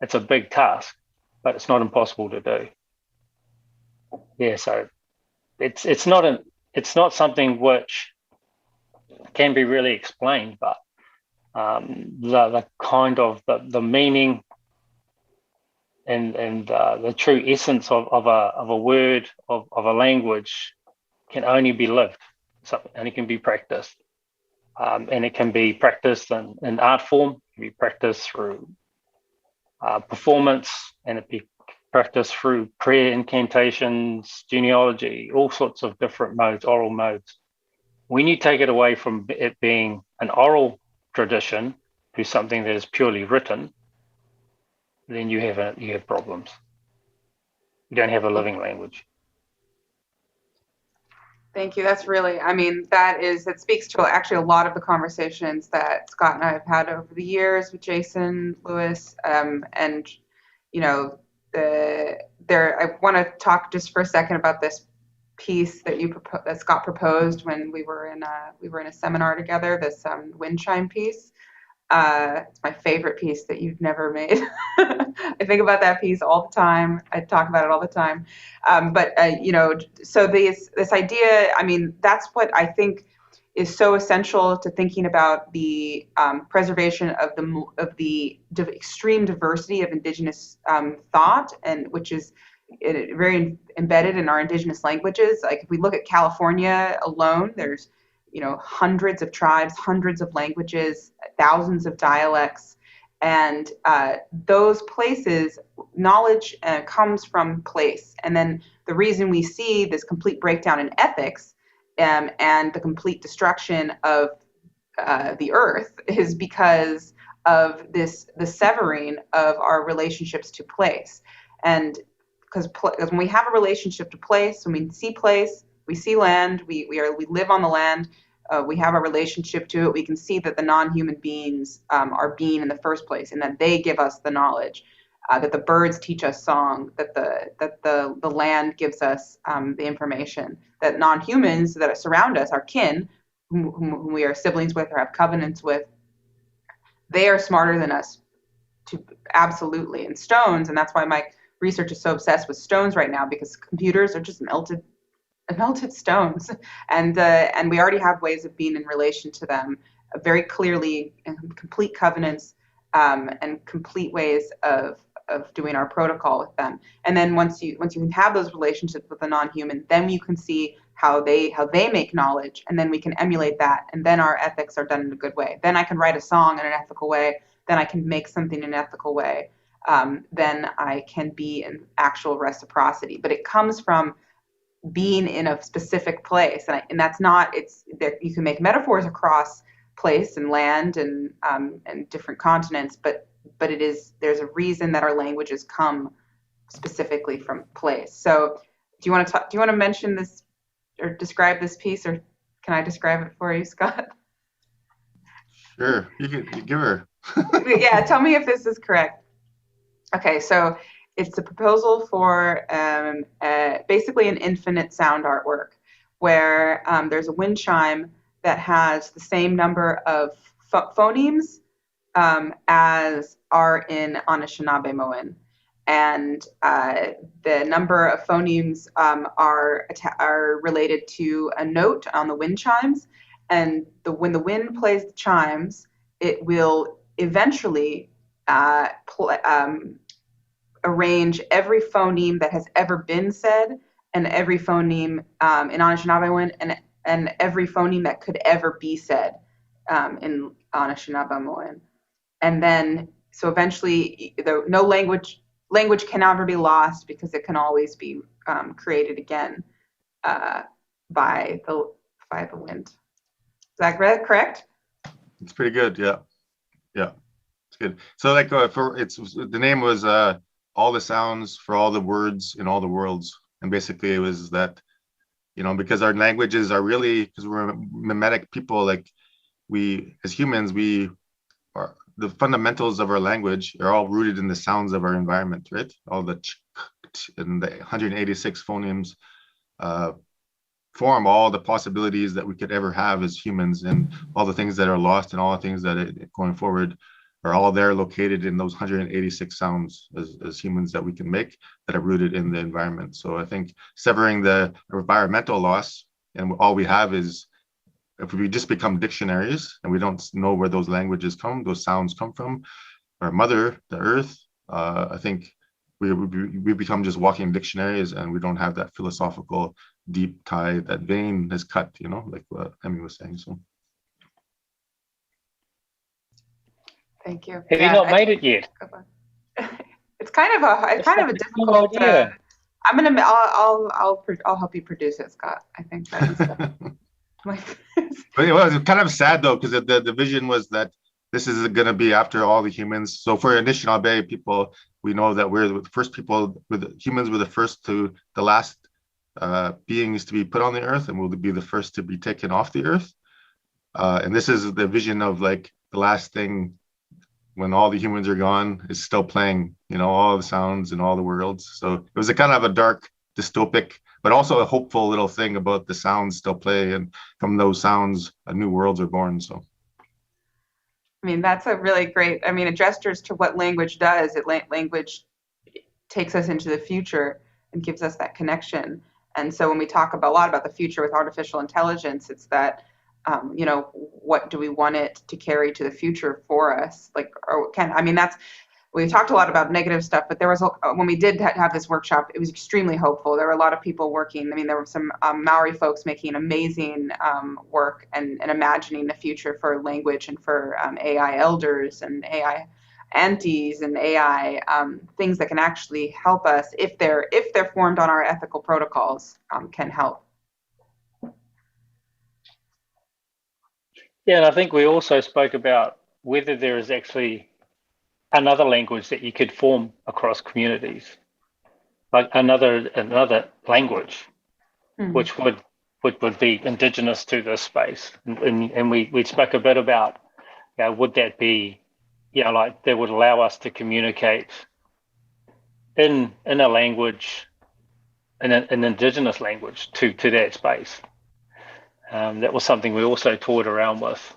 It's a big task, but it's not impossible to do. Yeah, so it's not something which can be really explained, but the kind of the meaning and the true essence of a word, of a language, can only be lived, and it can be practiced, and it can be practiced in art form, it can be practiced through performance, and it be practiced through prayer, incantations, genealogy, all sorts of different modes, oral modes. When you take it away from it being an oral tradition to something that is purely written, then you have problems. You don't have a living language.
Thank you. That's really, that speaks to actually a lot of the conversations that Scott and I have had over the years with Jason, Lewis, and I want to talk just for a second about this piece that that Scott proposed when we were in a seminar together. This wind chime piece. It's my favorite piece that you've never made. I think about that piece all the time. I talk about it all the time. So this idea, that's what I think is so essential to thinking about the preservation of the extreme diversity of Indigenous thought, and which is very embedded in our Indigenous languages. Like if we look at California alone, there's hundreds of tribes, hundreds of languages, thousands of dialects, and those places, knowledge comes from place. And then the reason we see this complete breakdown in ethics and the complete destruction of the earth is because of the severing of our relationships to place. And because when we have a relationship to place, when we see land, we live on the land, we have a relationship to it, we can see that the non-human beings are being in the first place, and that they give us the knowledge, that the birds teach us song, that the land gives us the information, that non-humans that surround us, our kin, whom we are siblings with or have covenants with, they are smarter than us, absolutely. And stones, and that's why my research is so obsessed with stones right now, because computers are just melted stones, and we already have ways of being in relation to them very clearly, and complete covenants, and complete ways of doing our protocol with them. And then once you can have those relationships with the non-human, then you can see how they make knowledge, and then we can emulate that, and then our ethics are done in a good way. Then I can write a song in an ethical way, then I can make something in an ethical way, then I can be in actual reciprocity. But it comes from being in a specific place, and that's not, it's there, you can make metaphors across place and land and different continents, but there's a reason that our languages come specifically from place. So do you want to mention this or describe this piece, or can I describe it for you, Scott?
Sure, you give her.
Yeah, tell me if this is correct. Okay, so it's a proposal for basically an infinite sound artwork where there's a wind chime that has the same number of phonemes as are in Anishinaabe Moan. And the number of phonemes are related to a note on the wind chimes. And when the wind plays the chimes, it will eventually arrange every phoneme that has ever been said, and every phoneme in Anishinaabe and every phoneme that could ever be said in Anishinaabe. And then, so eventually, no language can never be lost because it can always be created again by the wind. Is that correct?
It's pretty good. Yeah, it's good. So like the name was all the sounds for all the words in all the worlds, and basically it was that, because our languages are really, because we're mimetic people, like we as humans, we are, the fundamentals of our language are all rooted in the sounds of our environment, right? All the and the 186 phonemes form all the possibilities that we could ever have as humans, and all the things that are lost and all the things that going forward are all there located in those 186 sounds as humans that we can make that are rooted in the environment. So I think severing the environmental loss, and all we have is, if we just become dictionaries and we don't know where those languages those sounds come from, our mother, the earth, I think we become just walking dictionaries, and we don't have that philosophical deep tie, that vein is cut, like what Hemi was saying. So.
Thank you.
Have you not made it yet?
It's kind of a difficult.
Idea.
I'll help you produce it, Scott. I think that's.
But it was kind of sad though, because the vision was that this is going to be after all the humans. So for Anishinaabe people, we know that we're the first people. Humans were the last beings to be put on the earth, and we'll be the first to be taken off the earth. And this is the vision of like the last thing, when all the humans are gone, is still playing, all the sounds and all the worlds. So it was a kind of a dark, dystopic, but also a hopeful little thing about the sounds still play, and from those sounds, new worlds are born. So.
I mean, that's a really great, it gestures to what language does. Language takes us into the future and gives us that connection. And so when we talk a lot about the future with artificial intelligence, it's that, what do we want it to carry to the future for us? We talked a lot about negative stuff, but there was, when we did have this workshop, it was extremely hopeful. There were a lot of people working. There were some Maori folks making amazing work and imagining the future for language and for AI elders and AI aunties and AI things that can actually help us if they're formed on our ethical protocols, can help.
Yeah, and I think we also spoke about whether there is actually another language that you could form across communities, like another language, which would be indigenous to this space. And we spoke a bit about, would that be, like that would allow us to communicate in a language, in an indigenous language to that space. That was something we also toyed around with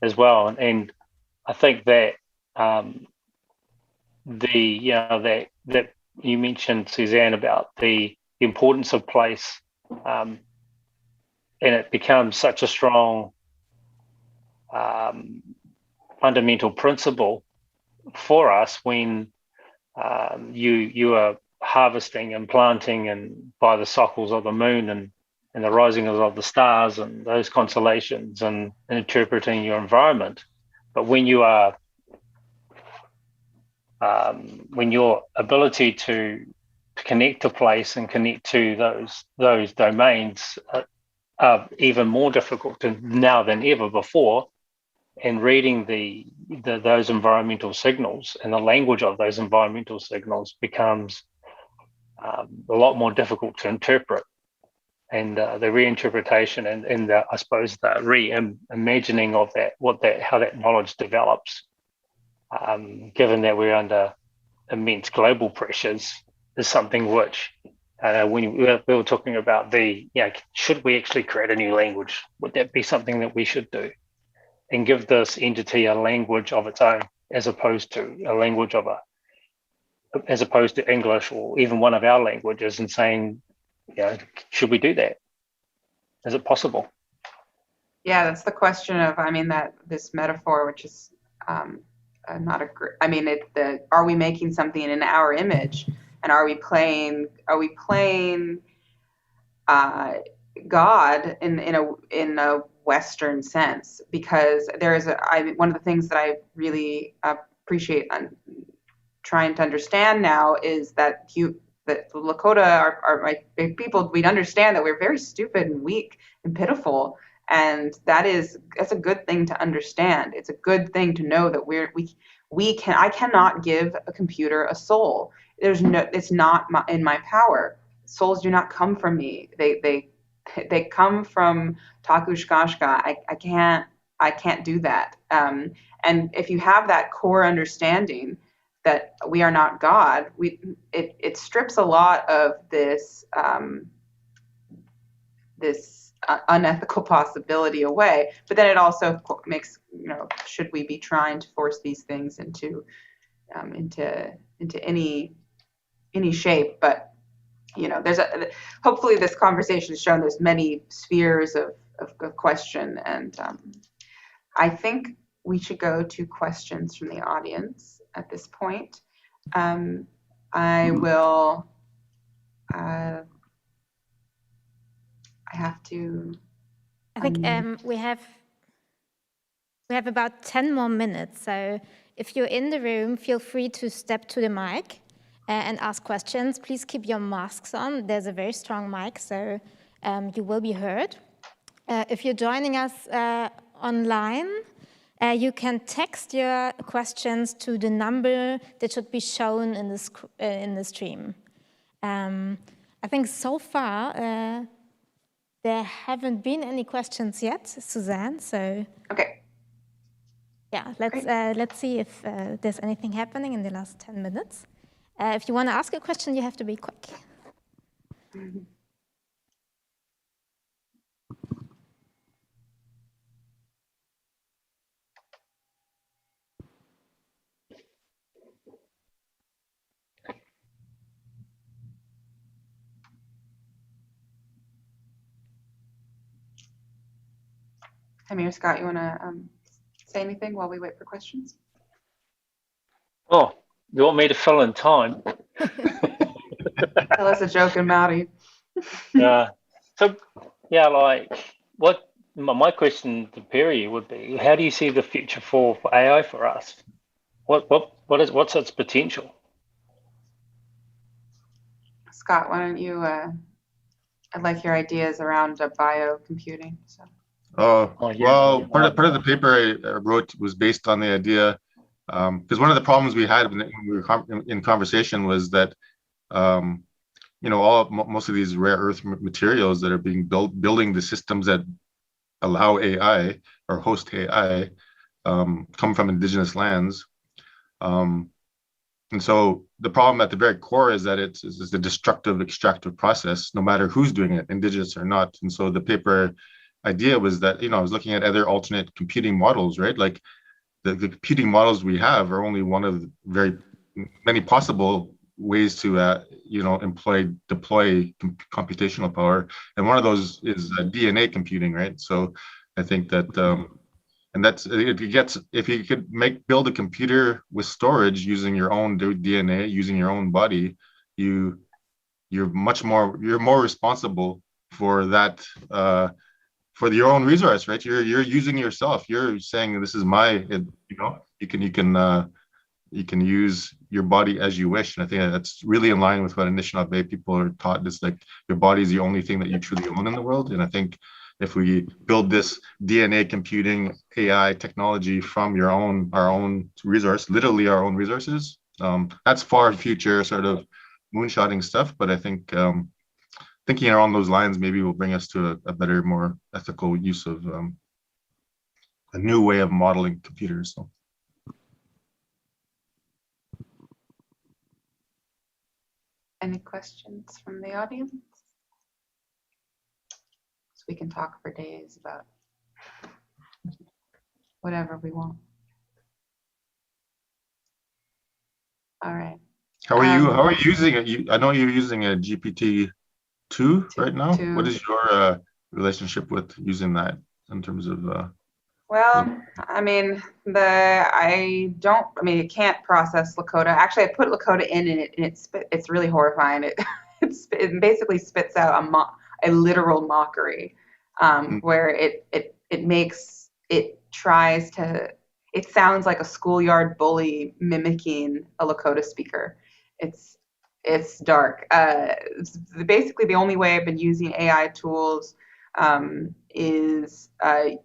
as well. And I think that that you mentioned, Suzanne, about the importance of place, and it becomes such a strong fundamental principle for us when you are harvesting and planting and by the cycles of the moon and the rising of the stars and those constellations and interpreting your environment. But when you are when your ability to connect to place and connect to those domains are even more difficult now than ever before, and reading those environmental signals and the language of those environmental signals becomes a lot more difficult to interpret. And the reinterpretation and I suppose the reimagining of how that knowledge develops, given that we're under immense global pressures, is something which, when we were talking about should we actually create a new language? Would that be something that we should do? And give this entity a language of its own, as opposed to English or even one of our languages, and saying, should we do that? Is it possible?
Yeah, that's the question of, this metaphor, which is not a great, are we making something in our image, and are we playing God in a Western sense? Because there is one of the things that I really appreciate trying to understand now is that Lakota are my people. We understand that we're very stupid and weak and pitiful, and that's a good thing to understand. It's a good thing to know that I cannot give a computer a soul. It's not in my power. Souls do not come from me. They come from Takushkashka. I can't do that. And if you have that core understanding that we are not God, it strips a lot of this unethical possibility away. But then it also makes, should we be trying to force these things into any shape? But hopefully this conversation has shown there's many spheres of question, and I think we should go to questions from the audience at this point. I have to.
I think we have about 10 more minutes. So if you're in the room, feel free to step to the mic and ask questions. Please keep your masks on. There's a very strong mic, so you will be heard. If you're joining us online, you can text your questions to the number that should be shown in the stream. I think so far there haven't been any questions yet, Suzanne. So
okay.
Yeah, let's see if there's anything happening in the last 10 minutes. If you want to ask a question, you have to be quick.
Mm-hmm. Hemi or Scott, you want to say anything while we wait for questions?
Oh, you want me to fill in time?
Tell us a joke in Maori.
My question to Perry would be, how do you see the future for AI for us? What's its potential?
Scott, why don't you? I'd like your ideas around biocomputing. So.
Well, part of the paper I wrote was based on the idea, because one of the problems we had when we were in conversation was that, most of these rare earth materials that are being building the systems that allow AI or host AI come from indigenous lands. And so the problem at the very core is that it's a destructive, extractive process, no matter who's doing it, indigenous or not. And so the paper idea was that, I was looking at other alternate computing models, right? Like the computing models we have are only one of the very many possible ways to, deploy computational power. And one of those is DNA computing, right? So I think that And that's if you could build a computer with storage using your own DNA, using your own body, you're more responsible for that, for your own resource, right? You're using yourself. You're saying this is you can use your body as you wish. And I think that's really in line with what Anishinaabe people are taught, is like your body is the only thing that you truly own in the world. And I think if we build this DNA computing AI technology from our own resource, literally our own resources, that's far future sort of moonshotting stuff. But I think thinking along those lines maybe will bring us to a better, more ethical use of a new way of modeling computers. So.
Any questions from the audience? So we can talk for days about whatever we want. All right.
How are you using it? I know you're using a GPT-2 right now. What is your relationship with using that in terms of?
Well, I mean, it can't process Lakota. Actually, I put Lakota in, and it's really horrifying. It basically spits out a literal mockery, where it sounds like a schoolyard bully mimicking a Lakota speaker. It's dark. Basically, the only way I've been using AI tools is my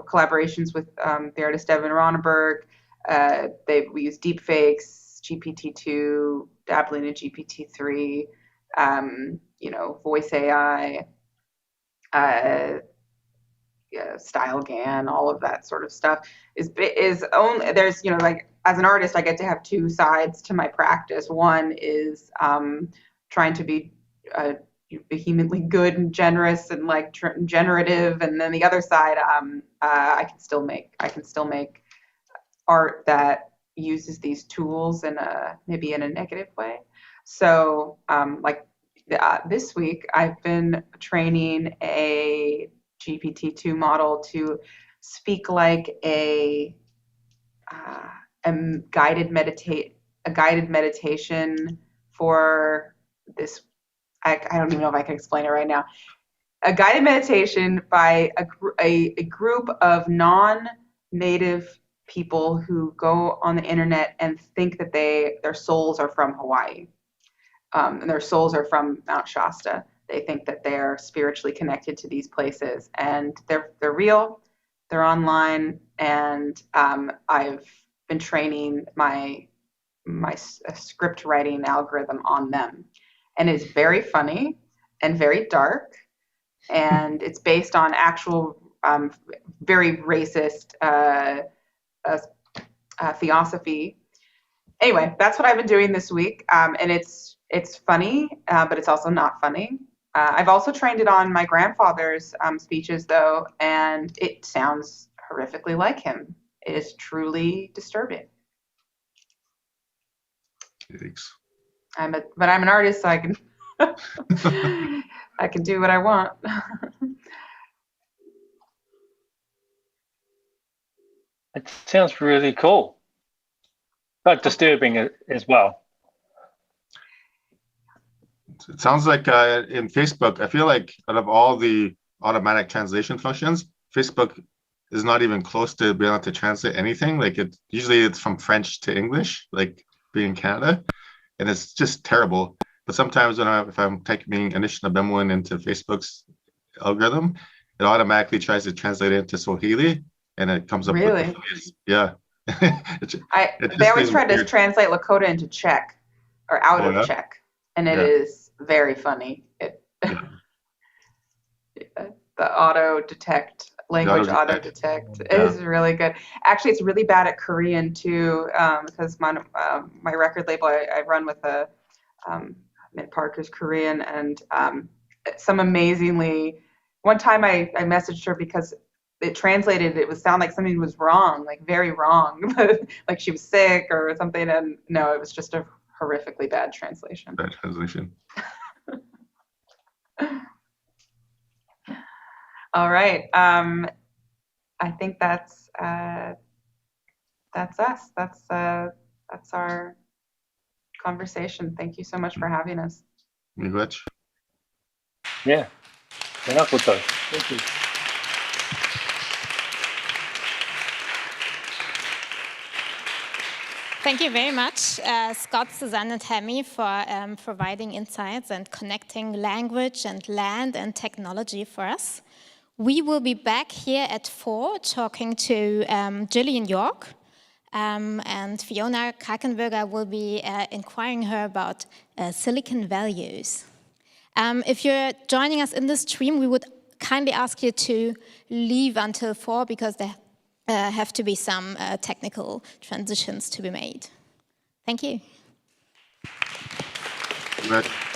collaborations with the artist Evan Ronneberg. We use deepfakes, GPT-2, dabbling in GPT-3, voice AI, StyleGAN, all of that sort of stuff is only, there's, like, as an artist, I get to have two sides to my practice. One is trying to be vehemently good and generous and like generative, and then the other side, I can still make art that uses these tools maybe in a negative way. So this week I've been training a GPT-2 model to speak like a guided meditation for this. I don't even know if I can explain it right now. A guided meditation by a group of non-native people who go on the internet and think that their souls are from Hawaii, and their souls are from Mount Shasta. They think that they're spiritually connected to these places, and they're real. They're online, and I've been training my script writing algorithm on them. And it's very funny and very dark, and it's based on actual very racist theosophy. Anyway, that's what I've been doing this week, and it's funny, but it's also not funny. I've also trained it on my grandfather's speeches, though, and it sounds horrifically like him. It is truly disturbing.
Thanks.
But I'm an artist, so I can I can do what I want.
It sounds really cool, but disturbing as well.
It sounds like in Facebook, I feel like out of all the automatic translation functions, Facebook is not even close to being able to translate anything. Like usually it's from French to English, like being in Canada, and it's just terrible. But sometimes if I'm typing Anishinaabe into Facebook's algorithm, it automatically tries to translate it into Swahili, and it comes up with the funniest. Yeah.
They always try to translate Lakota into Czech or out of Czech, and it is very funny. The language auto detect is really good. Actually, it's really bad at Korean too, because my record label I run with Mint Parker's Korean, and one time I messaged her because it translated, it would sound like something was wrong, like very wrong, like she was sick or something, and no, it was just a horrifically bad translation.
Bad translation.
All right. I think that's us. That's our conversation. Thank you so much for having us.
Miigwech.
Yeah. Tēnā koutou. Thank you.
Thank you very much, Scott, Suzanne, and Hemi, for providing insights and connecting language and land and technology for us. We will be back here at 4 talking to Gillian York, and Fiona Krakenberger will be inquiring her about silicon values. If you're joining us in this stream, we would kindly ask you to leave until 4 because there have to be some technical transitions to be made. Thank you.
Miigwech.